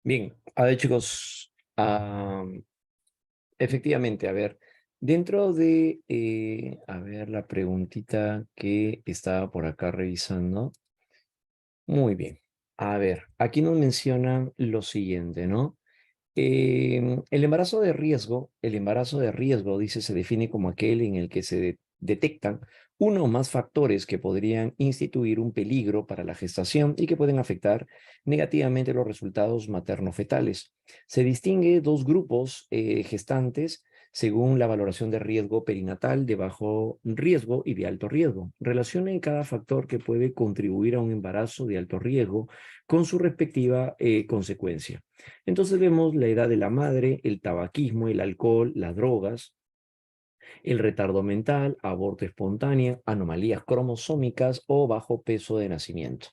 Bien, a ver chicos, efectivamente, a ver, dentro de, a ver, la preguntita que estaba por acá revisando. Muy bien. A ver, aquí nos mencionan lo siguiente, ¿no? El embarazo de riesgo, dice, se define como aquel en el que se detectan uno o más factores que podrían instituir un peligro para la gestación y que pueden afectar negativamente los resultados materno-fetales. Se distingue dos grupos gestantes según la valoración de riesgo perinatal de bajo riesgo y de alto riesgo. Relacionen cada factor que puede contribuir a un embarazo de alto riesgo con su respectiva consecuencia. Entonces vemos la edad de la madre, el tabaquismo, el alcohol, las drogas, el retardo mental, aborto espontáneo, anomalías cromosómicas o bajo peso de nacimiento.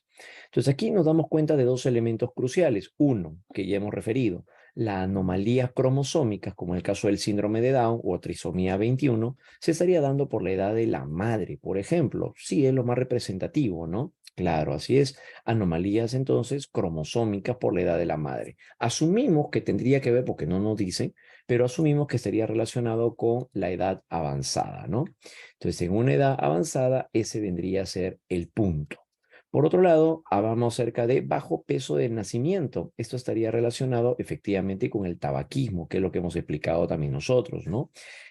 Entonces aquí nos damos cuenta de dos elementos cruciales. Uno, que ya hemos referido, las anomalías cromosómicas, como en el caso del síndrome de Down o trisomía 21, se estaría dando por la edad de la madre, por ejemplo. Sí, es lo más representativo, ¿no? Claro, así es. Anomalías entonces cromosómicas por la edad de la madre. Asumimos que tendría que ver, porque no nos dicen, pero asumimos que estaría relacionado con la edad avanzada, ¿no? Entonces, en una edad avanzada, ese vendría a ser el punto. Por otro lado, hablamos acerca de bajo peso de nacimiento. Esto estaría relacionado efectivamente con el tabaquismo, que es lo que hemos explicado también nosotros, ¿no?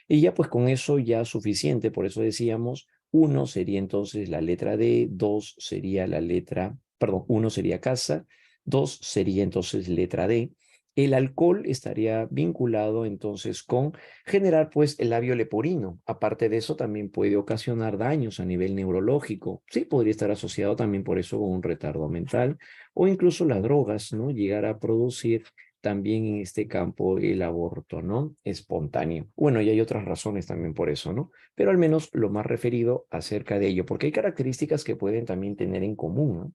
Y ya pues con eso ya suficiente, por eso decíamos, uno sería entonces la letra D, dos sería la letra, perdón, uno sería casa, dos sería entonces letra D. El alcohol estaría vinculado entonces con generar pues el labio leporino. Aparte de eso, también puede ocasionar daños a nivel neurológico. Sí, podría estar asociado también por eso con un retardo mental o incluso las drogas, ¿no? Llegar a producir también en este campo el aborto, ¿no? Espontáneo. Bueno, y hay otras razones también por eso, ¿no? Pero al menos lo más referido acerca de ello, porque hay características que pueden también tener en común, ¿no?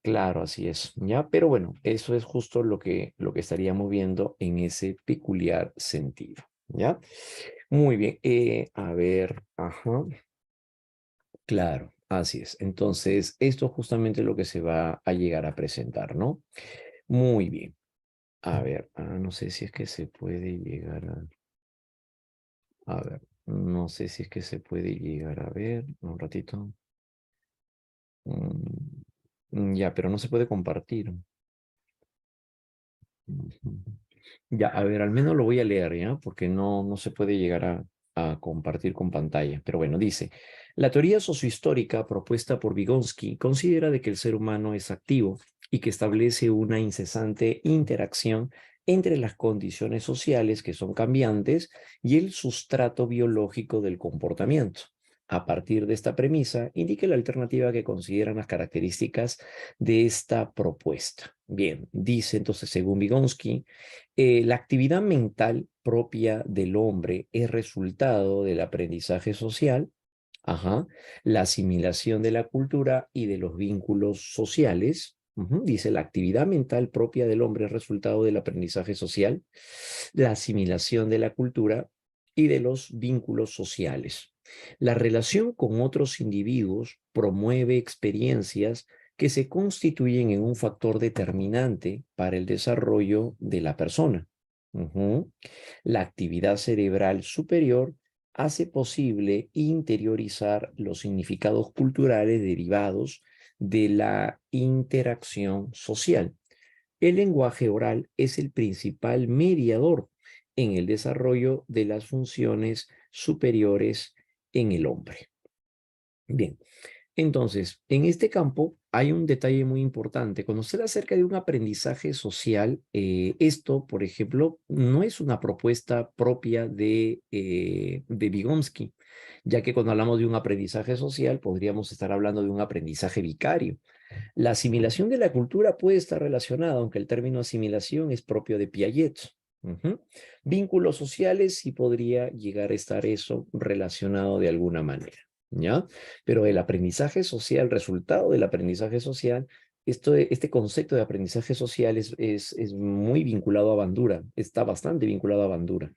Claro, así es, ¿ya? Pero bueno, eso es justo lo que estaríamos viendo en ese peculiar sentido, ¿ya? Muy bien, a ver, ajá, claro, así es. Entonces, esto es justamente lo que se va a llegar a presentar, ¿no? Muy bien, a ver, no sé si es que se puede llegar a ver, no sé si es que se puede llegar a ver, un ratito. Ya, pero no se puede compartir. Ujú. Ya, a ver, al menos lo voy a leer, ¿ya? Porque no se puede llegar a compartir con pantalla. Pero bueno, dice, la teoría sociohistórica propuesta por Vygotsky considera de que el ser humano es activo y que establece una incesante interacción entre las condiciones sociales que son cambiantes y el sustrato biológico del comportamiento. A partir de esta premisa, indique la alternativa que consideran las características de esta propuesta. Bien, dice entonces, según Vygotsky, la actividad mental propia del hombre es resultado del aprendizaje social, ajá, la asimilación de la cultura y de los vínculos sociales. Dice, la actividad mental propia del hombre es resultado del aprendizaje social, la asimilación de la cultura y de los vínculos sociales. La relación con otros individuos promueve experiencias que se constituyen en un factor determinante para el desarrollo de la persona. La actividad cerebral superior hace posible interiorizar los significados culturales derivados de la interacción social. El lenguaje oral es el principal mediador en el desarrollo de las funciones superiores en el hombre. Bien, entonces, en este campo hay un detalle muy importante. Conocer acerca de un aprendizaje social, esto, por ejemplo, no es una propuesta propia de Vygotsky, ya que cuando hablamos de un aprendizaje social, podríamos estar hablando de un aprendizaje vicario. La asimilación de la cultura puede estar relacionada, aunque el término asimilación es propio de Piaget. Vínculos sociales sí podría llegar a estar eso relacionado de alguna manera, ¿ya? Pero el aprendizaje social, resultado del aprendizaje social, este concepto de aprendizaje social es muy vinculado a Bandura, está bastante vinculado a Bandura.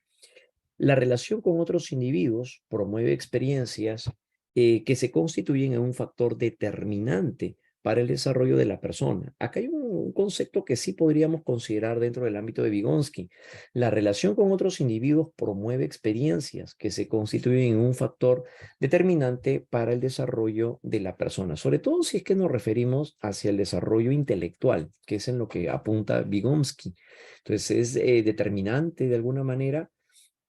La relación con otros individuos promueve experiencias que se constituyen en un factor determinante para el desarrollo de la persona. Acá hay un concepto que sí podríamos considerar dentro del ámbito de Vygotsky. La relación con otros individuos promueve experiencias que se constituyen en un factor determinante para el desarrollo de la persona, sobre todo si es que nos referimos hacia el desarrollo intelectual, que es en lo que apunta Vygotsky. Entonces es determinante de alguna manera.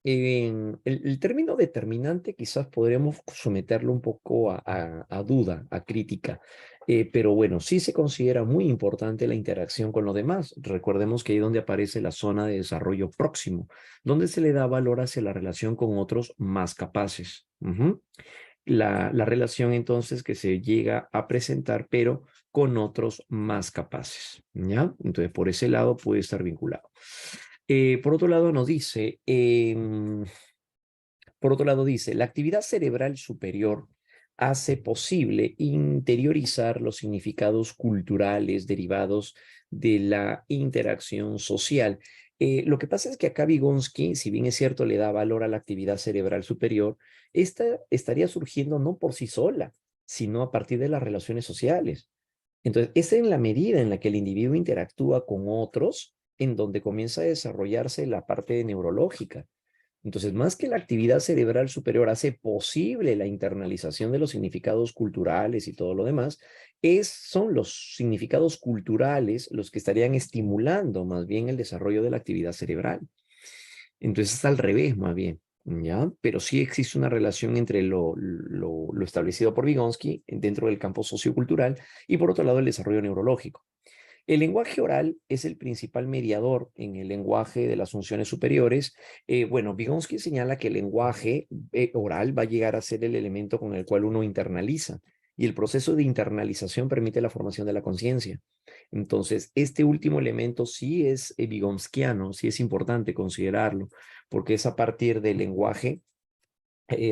El término determinante quizás podríamos someterlo un poco a duda, a crítica, pero bueno, sí se considera muy importante la interacción con los demás. Recordemos que ahí es donde aparece la zona de desarrollo próximo, donde se le da valor hacia la relación con otros más capaces. La relación entonces que se llega a presentar, pero con otros más capaces, ¿ya? Entonces, por ese lado puede estar vinculado. Por otro lado, nos dice, por otro lado, dice, la actividad cerebral superior hace posible interiorizar los significados culturales derivados de la interacción social. Lo que pasa es que acá Vygotsky, si bien es cierto, le da valor a la actividad cerebral superior, esta estaría surgiendo no por sí sola, sino a partir de las relaciones sociales. Entonces, es en la medida en la que el individuo interactúa con otros, en donde comienza a desarrollarse la parte neurológica. Entonces, más que la actividad cerebral superior hace posible la internalización de los significados culturales y todo lo demás, son los significados culturales los que estarían estimulando más bien el desarrollo de la actividad cerebral. Entonces, es al revés más bien, ¿ya? Pero sí existe una relación entre lo establecido por Vygotsky dentro del campo sociocultural y por otro lado el desarrollo neurológico. El lenguaje oral es el principal mediador en el lenguaje de las funciones superiores. Bueno, Vygotsky señala que el lenguaje oral va a llegar a ser el elemento con el cual uno internaliza y el proceso de internalización permite la formación de la conciencia. Entonces, este último elemento sí es Vygotskiano, sí es importante considerarlo, porque es a partir del lenguaje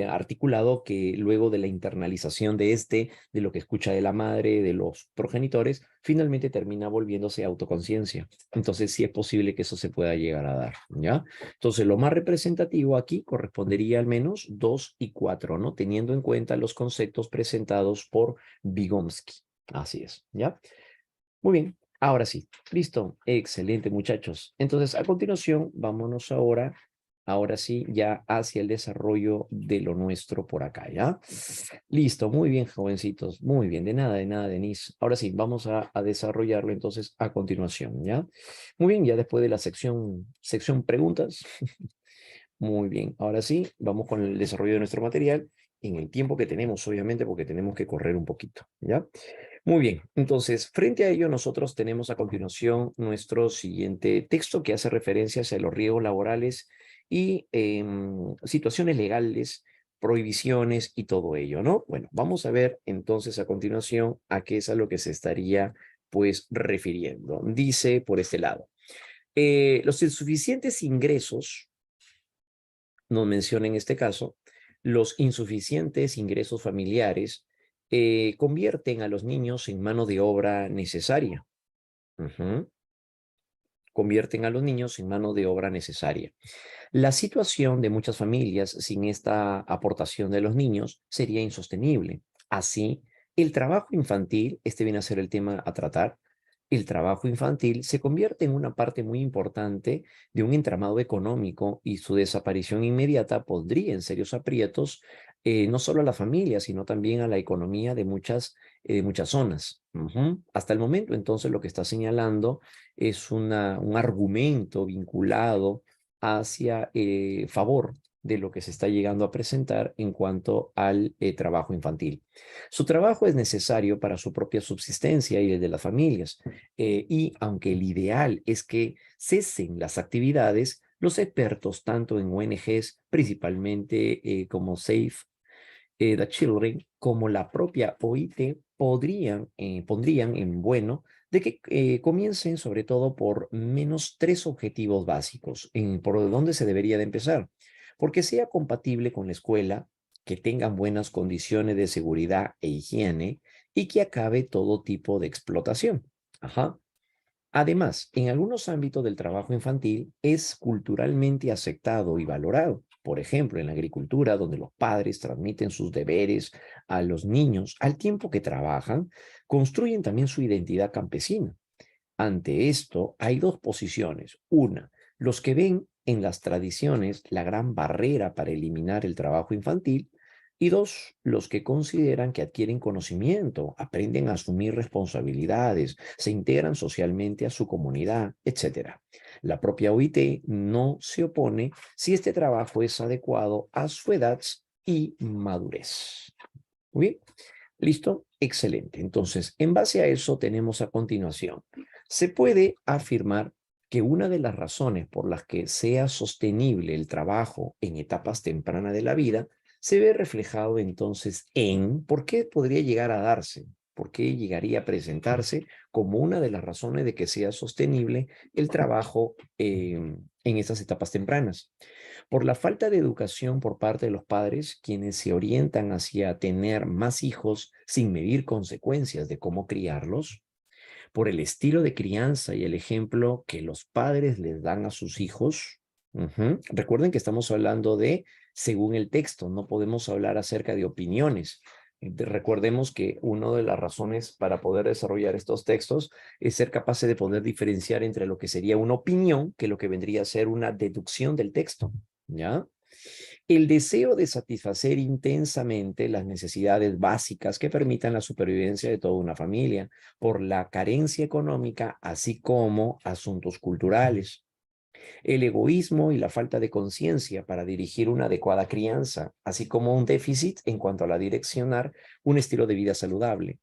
articulado que luego de la internalización de lo que escucha de la madre, de los progenitores, finalmente termina volviéndose autoconciencia. Entonces sí es posible que eso se pueda llegar a dar, ¿ya? Entonces lo más representativo aquí correspondería al menos 2 y 4, ¿no? Teniendo en cuenta los conceptos presentados por Vygotsky. Así es, ¿ya? Muy bien, ahora sí, listo, excelente muchachos. Entonces a continuación, vámonos ahora sí, ya hacia el desarrollo de lo nuestro por acá, ¿ya? Listo, muy bien, jovencitos, muy bien, de nada, Denise. Ahora sí, vamos a desarrollarlo entonces a continuación, ¿ya? Muy bien, ya después de la sección preguntas, muy bien, ahora sí, vamos con el desarrollo de nuestro material en el tiempo que tenemos, obviamente, porque tenemos que correr un poquito, ¿ya? Muy bien, entonces, frente a ello, nosotros tenemos a continuación nuestro siguiente texto que hace referencia a los riesgos laborales y situaciones legales, prohibiciones y todo ello, ¿no? Bueno, vamos a ver entonces a continuación a qué es a lo que se estaría, pues, refiriendo. Dice por este lado, los insuficientes ingresos, nos menciona en este caso, los insuficientes ingresos familiares convierten a los niños en mano de obra necesaria. Ujú. Convierten a los niños en mano de obra necesaria. La situación de muchas familias sin esta aportación de los niños sería insostenible. Así, el trabajo infantil, este viene a ser el tema a tratar, el trabajo infantil se convierte en una parte muy importante de un entramado económico y su desaparición inmediata pondría en serios aprietos no solo a la familia, sino también a la economía de muchas zonas. Hasta el momento, entonces, lo que está señalando es un argumento vinculado hacia favor de lo que se está llegando a presentar en cuanto al trabajo infantil. Su trabajo es necesario para su propia subsistencia y el de las familias, y aunque el ideal es que cesen las actividades, los expertos, tanto en ONGs, principalmente como Save the Children, como la propia OIT, pondrían en bueno de que comiencen sobre todo por menos tres objetivos básicos, por dónde se debería de empezar, porque sea compatible con la escuela, que tengan buenas condiciones de seguridad e higiene y que acabe todo tipo de explotación. Ajá. Además, en algunos ámbitos del trabajo infantil es culturalmente aceptado y valorado. Por ejemplo, en la agricultura, donde los padres transmiten sus deberes a los niños al tiempo que trabajan, construyen también su identidad campesina. Ante esto, hay dos posiciones. Una, los que ven en las tradiciones la gran barrera para eliminar el trabajo infantil. Y dos, los que consideran que adquieren conocimiento, aprenden a asumir responsabilidades, se integran socialmente a su comunidad, etcétera. La propia OIT no se opone si este trabajo es adecuado a su edad y madurez. Muy bien, ¿listo? Excelente. Entonces, en base a eso tenemos a continuación. Se puede afirmar que una de las razones por las que sea sostenible el trabajo en etapas tempranas de la vida se ve reflejado entonces en por qué podría llegar a darse, por qué llegaría a presentarse como una de las razones de que sea sostenible el trabajo en esas etapas tempranas. Por la falta de educación por parte de los padres, quienes se orientan hacia tener más hijos sin medir consecuencias de cómo criarlos, por el estilo de crianza y el ejemplo que los padres les dan a sus hijos. Recuerden que estamos hablando de según el texto, no podemos hablar acerca de opiniones. Recordemos que una de las razones para poder desarrollar estos textos es ser capaces de poder diferenciar entre lo que sería una opinión que lo que vendría a ser una deducción del texto, ¿ya? El deseo de satisfacer intensamente las necesidades básicas que permitan la supervivencia de toda una familia por la carencia económica, así como asuntos culturales. El egoísmo y la falta de conciencia para dirigir una adecuada crianza, así como un déficit en cuanto a la direccionar un estilo de vida saludable.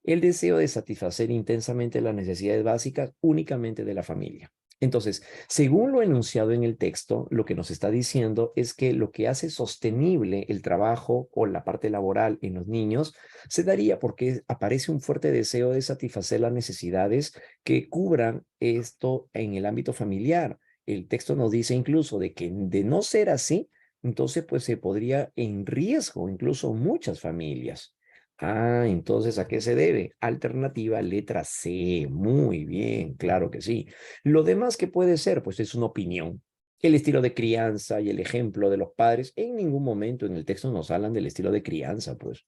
El deseo de satisfacer intensamente las necesidades básicas únicamente de la familia. Entonces, según lo enunciado en el texto, lo que nos está diciendo es que lo que hace sostenible el trabajo o la parte laboral en los niños se daría porque aparece un fuerte deseo de satisfacer las necesidades que cubran esto en el ámbito familiar. El texto nos dice incluso de que de no ser así, entonces pues se podría en riesgo incluso muchas familias. Ah, entonces, ¿a qué se debe? Alternativa letra C. Muy bien, claro que sí. Lo demás que puede ser, pues es una opinión. El estilo de crianza y el ejemplo de los padres, en ningún momento en el texto nos hablan del estilo de crianza, pues.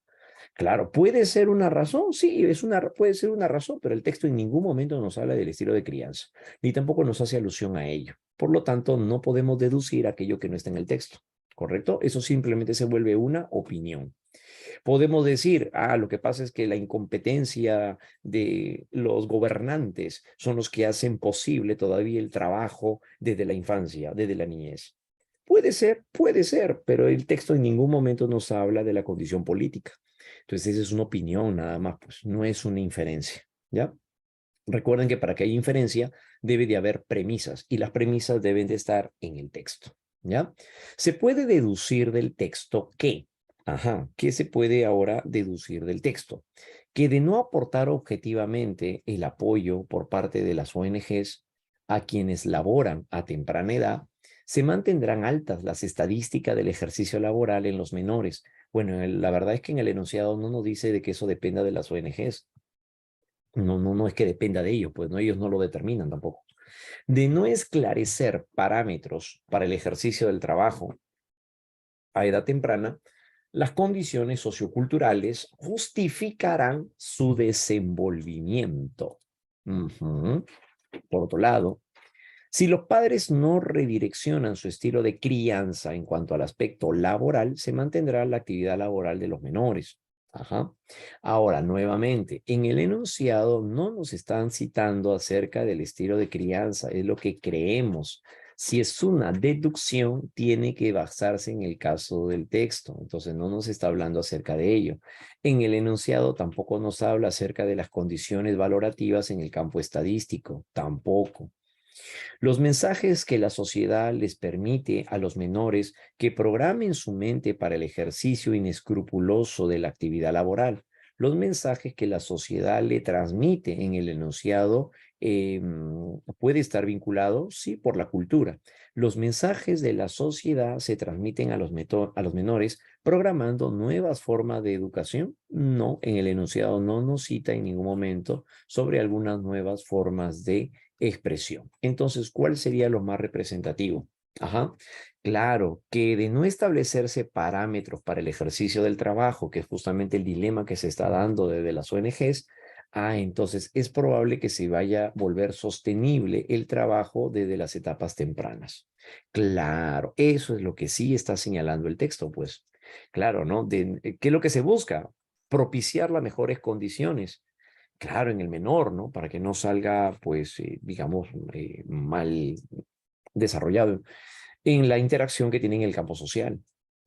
Claro, puede ser una razón, sí, puede ser una razón, pero el texto en ningún momento nos habla del estilo de crianza, ni tampoco nos hace alusión a ello. Por lo tanto, no podemos deducir aquello que no está en el texto, ¿correcto? Eso simplemente se vuelve una opinión. Podemos decir, lo que pasa es que la incompetencia de los gobernantes son los que hacen posible todavía el trabajo desde la infancia, desde la niñez. Puede ser, pero el texto en ningún momento nos habla de la condición política. Entonces, esa es una opinión nada más, pues no es una inferencia, ¿ya? Recuerden que para que haya inferencia debe de haber premisas y las premisas deben de estar en el texto, ¿ya? Se puede deducir del texto que, ¿qué se puede ahora deducir del texto? Que de no aportar objetivamente el apoyo por parte de las ONGs a quienes laboran a temprana edad, se mantendrán altas las estadísticas del ejercicio laboral en los menores. Bueno, la verdad es que en el enunciado no nos dice de que eso dependa de las ONGs. No es que dependa de ellos, pues no, ellos no lo determinan tampoco. De no esclarecer parámetros para el ejercicio del trabajo a edad temprana, las condiciones socioculturales justificarán su desenvolvimiento. Por otro lado, si los padres no redireccionan su estilo de crianza en cuanto al aspecto laboral, se mantendrá la actividad laboral de los menores. Ahora, nuevamente, en el enunciado no nos están citando acerca del estilo de crianza, es lo que creemos. Si es una deducción, tiene que basarse en el caso del texto, entonces no nos está hablando acerca de ello. En el enunciado tampoco nos habla acerca de las condiciones valorativas en el campo estadístico, tampoco. Los mensajes que la sociedad les permite a los menores que programen su mente para el ejercicio inescrupuloso de la actividad laboral. Los mensajes que la sociedad le transmite en el enunciado puede estar vinculado, sí, por la cultura. Los mensajes de la sociedad se transmiten a los menores programando nuevas formas de educación. No, en el enunciado no nos cita en ningún momento sobre algunas nuevas formas de expresión. Entonces, ¿cuál sería lo más representativo? Ajá. Claro, que de no establecerse parámetros para el ejercicio del trabajo, que es justamente el dilema que se está dando desde las ONGs, entonces es probable que se vaya a volver sostenible el trabajo desde las etapas tempranas. Claro, eso es lo que sí está señalando el texto, pues. Claro, ¿no? ¿Qué es lo que se busca? Propiciar las mejores condiciones. Claro, en el menor, ¿no? Para que no salga, pues, digamos, mal desarrollado en la interacción que tiene en el campo social.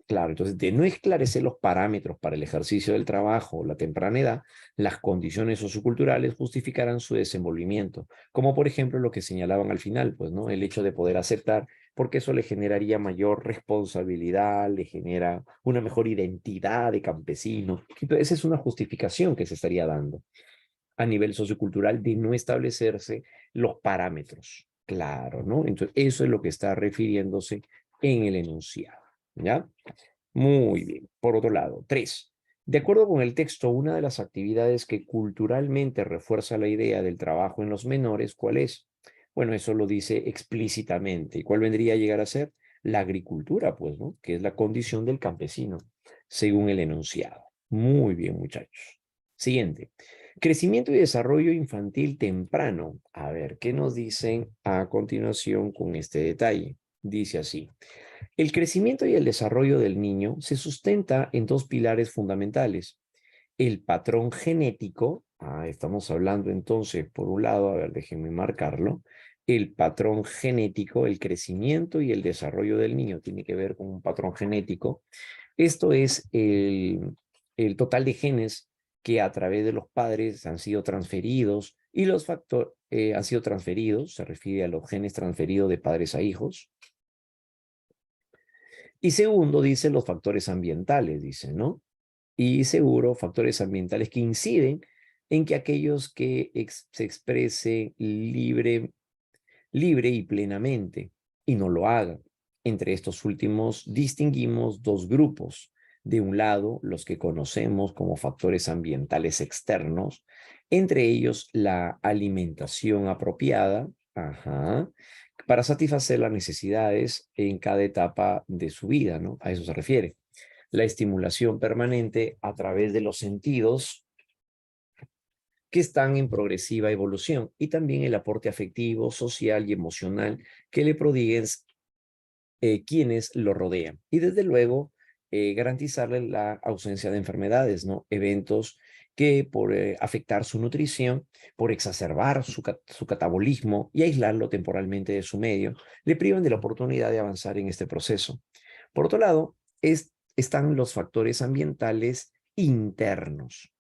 Claro, entonces de no esclarecer los parámetros para el ejercicio del trabajo o la temprana edad, las condiciones socioculturales justificarán su desenvolvimiento, como por ejemplo lo que señalaban al final, pues, ¿no? El hecho de poder aceptar, porque eso le generaría mayor responsabilidad, le genera una mejor identidad de campesino. Entonces, esa es una justificación que se estaría dando a nivel sociocultural de no establecerse los parámetros. Claro, ¿no? Entonces, eso es lo que está refiriéndose en el enunciado. ¿Ya? Muy bien. Por otro lado, tres. De acuerdo con el texto, una de las actividades que culturalmente refuerza la idea del trabajo en los menores, ¿cuál es? Bueno, eso lo dice explícitamente. ¿Y cuál vendría a llegar a ser? La agricultura, pues, ¿no? Que es la condición del campesino, según el enunciado. Muy bien, muchachos. Siguiente. Crecimiento y desarrollo infantil temprano. A ver, ¿qué nos dicen a continuación con este detalle? Dice así. El crecimiento y el desarrollo del niño se sustenta en dos pilares fundamentales. El patrón genético, estamos hablando entonces, por un lado, a ver, déjenme marcarlo, el patrón genético, el crecimiento y el desarrollo del niño tiene que ver con un patrón genético. Esto es el total de genes que a través de los padres han sido transferidos y los factores han sido transferidos, se refiere a los genes transferidos de padres a hijos. Y segundo, dice los factores ambientales, dice, ¿no? Y seguro, factores ambientales que inciden en que aquellos que se expresen libre y plenamente y no lo hagan. Entre estos últimos distinguimos dos grupos. De un lado, los que conocemos como factores ambientales externos, entre ellos la alimentación apropiada, para satisfacer las necesidades en cada etapa de su vida, ¿no? A eso se refiere. La estimulación permanente a través de los sentidos que están en progresiva evolución y también el aporte afectivo, social y emocional que le prodiguen quienes lo rodean. Y desde luego, garantizarle la ausencia de enfermedades, ¿no? Eventos que por afectar su nutrición, por exacerbar su catabolismo y aislarlo temporalmente de su medio, le privan de la oportunidad de avanzar en este proceso. Por otro lado, están los factores ambientales internos.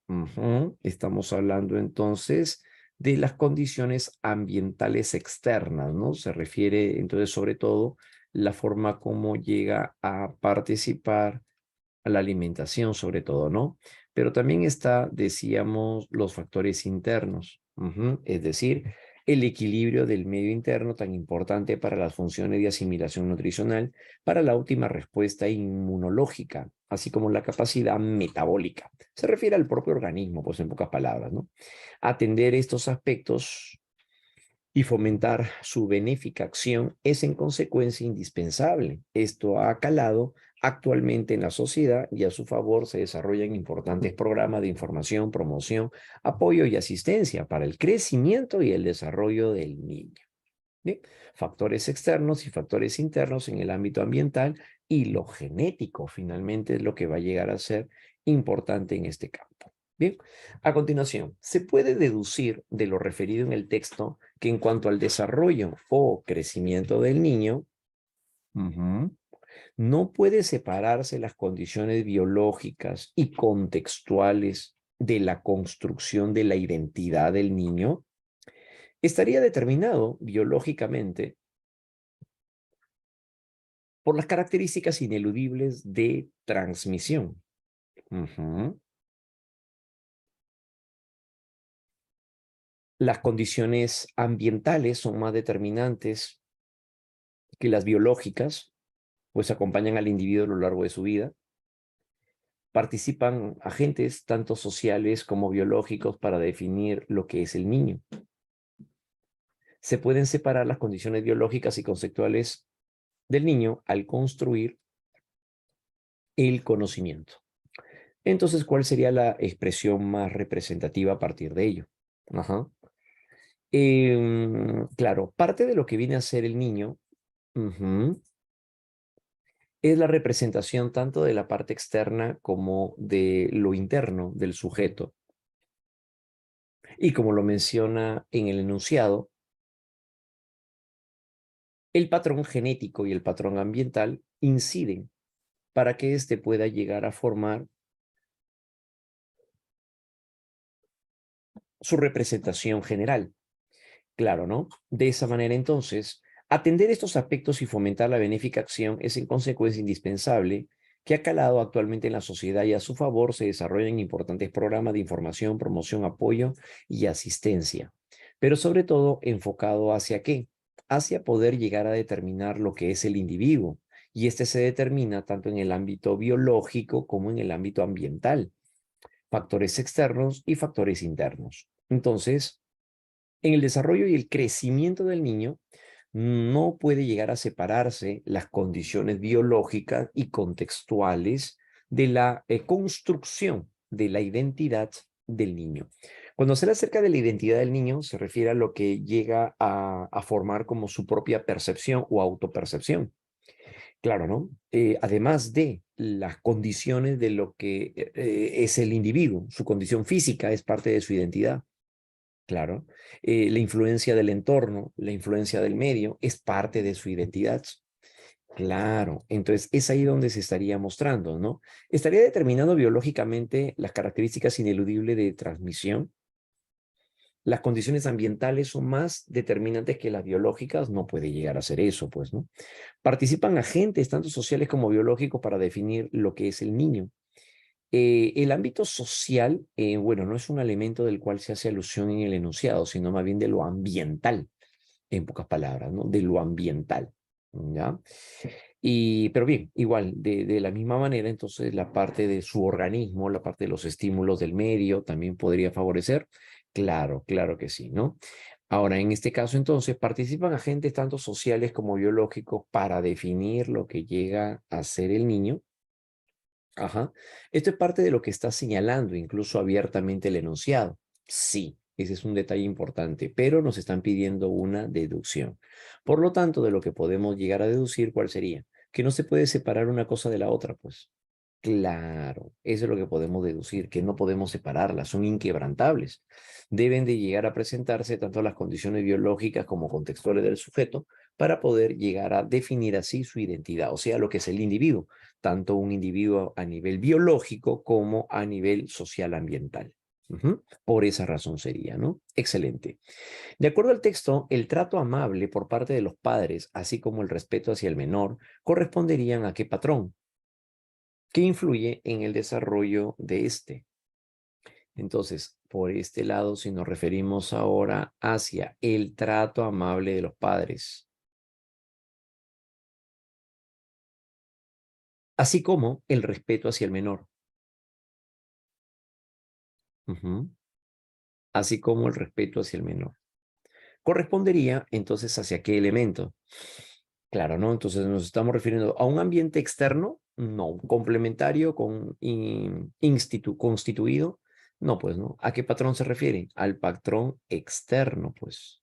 Estamos hablando entonces de las condiciones ambientales externas, ¿no? Se refiere entonces sobre todo la forma como llega a participar a la alimentación, sobre todo, ¿no? Pero también está, decíamos, los factores internos, es decir, el equilibrio del medio interno tan importante para las funciones de asimilación nutricional, para la óptima respuesta inmunológica, así como la capacidad metabólica. Se refiere al propio organismo, pues en pocas palabras, ¿no? Atender estos aspectos y fomentar su benéfica acción es en consecuencia indispensable. Esto ha calado actualmente en la sociedad y a su favor se desarrollan importantes programas de información, promoción, apoyo y asistencia para el crecimiento y el desarrollo del niño. ¿Bien? Factores externos y factores internos en el ámbito ambiental y lo genético finalmente es lo que va a llegar a ser importante en este campo. Bien, a continuación, se puede deducir de lo referido en el texto que en cuanto al desarrollo o crecimiento del niño, no puede separarse las condiciones biológicas y contextuales de la construcción de la identidad del niño. Estaría determinado biológicamente por las características ineludibles de transmisión. Las condiciones ambientales son más determinantes que las biológicas, pues acompañan al individuo a lo largo de su vida. Participan agentes tanto sociales como biológicos para definir lo que es el niño. Se pueden separar las condiciones biológicas y conceptuales del niño al construir el conocimiento. Entonces, ¿cuál sería la expresión más representativa a partir de ello? Ajá. Claro, parte de lo que viene a ser el niño ujú, es la representación tanto de la parte externa como de lo interno del sujeto. Y como lo menciona en el enunciado, el patrón genético y el patrón ambiental inciden para que éste pueda llegar a formar su representación general. Claro, ¿no? De esa manera, entonces, atender estos aspectos y fomentar la benéfica acción es en consecuencia indispensable que ha calado actualmente en la sociedad y a su favor se desarrollan importantes programas de información, promoción, apoyo y asistencia. Pero sobre todo enfocado hacia qué? Hacia poder llegar a determinar lo que es el individuo. Y este se determina tanto en el ámbito biológico como en el ámbito ambiental, factores externos y factores internos. Entonces, en el desarrollo y el crecimiento del niño, no puede llegar a separarse las condiciones biológicas y contextuales de la construcción de la identidad del niño. Cuando se habla acerca de la identidad del niño, se refiere a lo que llega a formar como su propia percepción o autopercepción. Claro, ¿no? Además de las condiciones de lo que es el individuo, su condición física es parte de su identidad. Claro, la influencia del entorno, la influencia del medio es parte de su identidad. Claro, entonces es ahí donde se estaría mostrando, ¿no? Estaría determinando biológicamente las características ineludibles de transmisión. Las condiciones ambientales son más determinantes que las biológicas, no puede llegar a ser eso, pues, ¿no? Participan agentes, tanto sociales como biológicos, para definir lo que es el niño. El ámbito social, bueno, no es un elemento del cual se hace alusión en el enunciado, sino más bien de lo ambiental, en pocas palabras, ¿no? De lo ambiental, ¿ya? Pero bien, igual, de la misma manera, entonces la parte de su organismo, la parte de los estímulos del medio, también podría favorecer. Claro, claro que sí, ¿no? Ahora, en este caso, entonces, participan agentes tanto sociales como biológicos para definir lo que llega a ser el niño. Ajá. Esto es parte de lo que está señalando, incluso abiertamente el enunciado. Sí, ese es un detalle importante, pero nos están pidiendo una deducción. Por lo tanto, de lo que podemos llegar a deducir, ¿cuál sería? Que no se puede separar una cosa de la otra, pues. Claro, eso es lo que podemos deducir, que no podemos separarlas, son inquebrantables. Deben de llegar a presentarse tanto las condiciones biológicas como contextuales del sujeto para poder llegar a definir así su identidad, o sea, lo que es el individuo, tanto un individuo a nivel biológico como a nivel social ambiental. Por esa razón sería, ¿no? Excelente. De acuerdo al texto, el trato amable por parte de los padres, así como el respeto hacia el menor, corresponderían a qué patrón, que influye en el desarrollo de este. Entonces, por este lado, si nos referimos ahora hacia el trato amable de los padres, así como el respeto hacia el menor, ujú, así como el respeto hacia el menor, correspondería entonces hacia qué elemento. Claro, ¿no? Entonces nos estamos refiriendo a un ambiente externo, no, complementario con constituido, no, pues no. ¿A qué patrón se refiere? Al patrón externo, pues.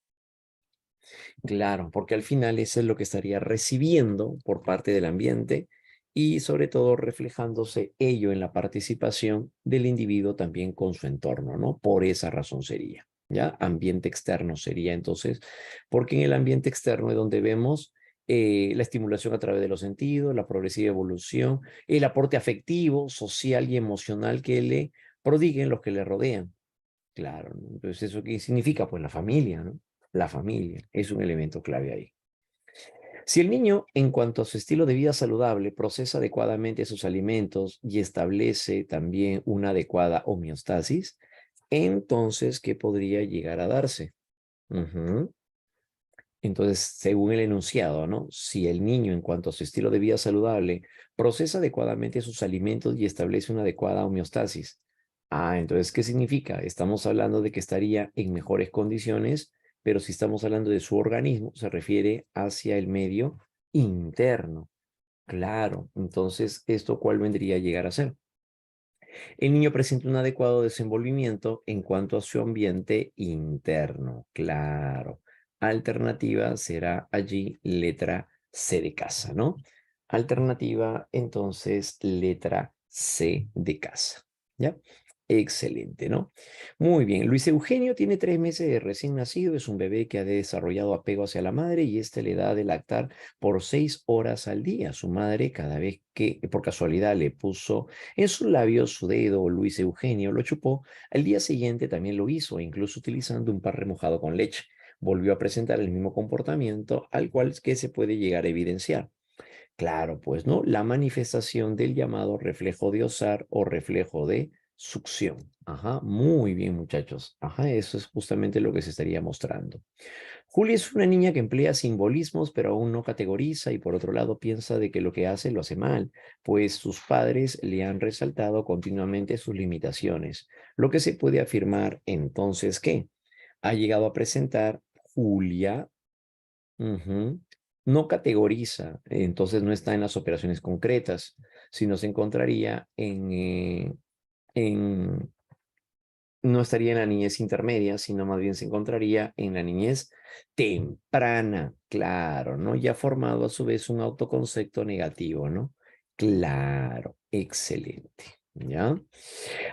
Claro, porque al final eso es lo que estaría recibiendo por parte del ambiente y sobre todo reflejándose ello en la participación del individuo también con su entorno, ¿no? Por esa razón sería, ¿ya? Ambiente externo sería entonces, porque en el ambiente externo es donde vemos la estimulación a través de los sentidos, la progresiva evolución, el aporte afectivo, social y emocional que le prodiguen los que le rodean. Claro, ¿no? Entonces, ¿eso qué significa? Pues la familia, ¿no? La familia es un elemento clave ahí. Si el niño, en cuanto a su estilo de vida saludable, procesa adecuadamente sus alimentos y establece también una adecuada homeostasis, entonces, ¿qué podría llegar a darse? Ujú. Entonces, según el enunciado, ¿no? Si el niño, en cuanto a su estilo de vida saludable, procesa adecuadamente sus alimentos y establece una adecuada homeostasis. Entonces, ¿qué significa? Estamos hablando de que estaría en mejores condiciones, pero si estamos hablando de su organismo, se refiere hacia el medio interno. Claro, entonces, ¿esto cuál vendría a llegar a ser? El niño presenta un adecuado desenvolvimiento en cuanto a su ambiente interno. Claro. Alternativa será allí letra C de casa, ¿no? Alternativa, entonces, letra C de casa. ¿Ya? Excelente, ¿no? Muy bien. Luis Eugenio tiene 3 meses de recién nacido. Es un bebé que ha desarrollado apego hacia la madre y este le da de lactar por 6 horas al día. Su madre, cada vez que por casualidad le puso en sus labios su dedo, Luis Eugenio lo chupó. Al día siguiente también lo hizo, incluso utilizando un pan remojado con leche. Volvió a presentar el mismo comportamiento al cual que se puede llegar a evidenciar. Claro, pues no, la manifestación del llamado reflejo de osar o reflejo de succión. Ajá, muy bien, muchachos. Ajá, eso es justamente lo que se estaría mostrando. Julia es una niña que emplea simbolismos, pero aún no categoriza y por otro lado piensa de que lo que hace lo hace mal, pues sus padres le han resaltado continuamente sus limitaciones, lo que se puede afirmar entonces que ha llegado a presentar Julia, ujú, no categoriza, entonces no está en las operaciones concretas, sino se encontraría en no estaría en la niñez intermedia, sino más bien se encontraría en la niñez temprana, claro, ¿no? Ya formado a su vez un autoconcepto negativo, ¿no? Claro, excelente, ¿ya?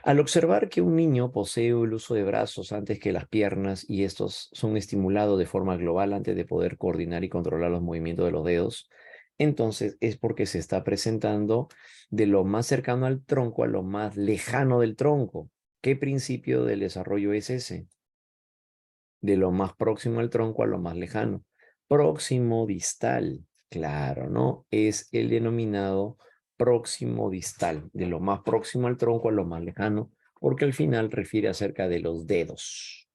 Al observar que un niño posee el uso de brazos antes que las piernas y estos son estimulados de forma global antes de poder coordinar y controlar los movimientos de los dedos, entonces es porque se está presentando de lo más cercano al tronco a lo más lejano del tronco. ¿Qué principio del desarrollo es ese? De lo más próximo al tronco a lo más lejano. Próximo distal, claro, ¿no? Es el denominado próximo distal, de lo más próximo al tronco a lo más lejano, porque al final refiere acerca de los dedos.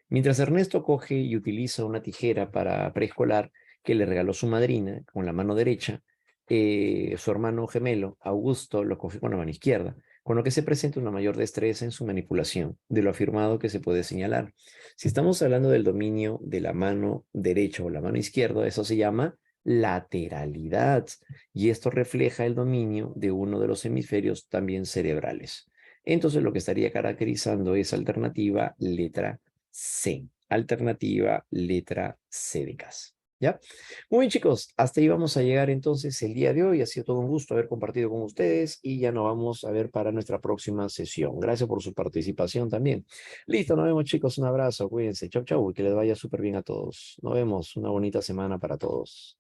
Mientras Ernesto coge y utiliza una tijera para preescolar que le regaló su madrina con la mano derecha, su hermano gemelo, Augusto, lo coge con la mano izquierda, con lo que se presenta una mayor destreza en su manipulación, de lo afirmado que se puede señalar. Si estamos hablando del dominio de la mano derecha o la mano izquierda, eso se llama lateralidad, y esto refleja el dominio de uno de los hemisferios también cerebrales. Entonces lo que estaría caracterizando es alternativa letra C. Alternativa, letra C de casa. ¿Ya? Muy bien, chicos. Hasta ahí vamos a llegar entonces el día de hoy. Ha sido todo un gusto haber compartido con ustedes y ya nos vamos a ver para nuestra próxima sesión. Gracias por su participación también. Listo, nos vemos, chicos. Un abrazo. Cuídense. Chau, chau. Y que les vaya súper bien a todos. Nos vemos. Una bonita semana para todos.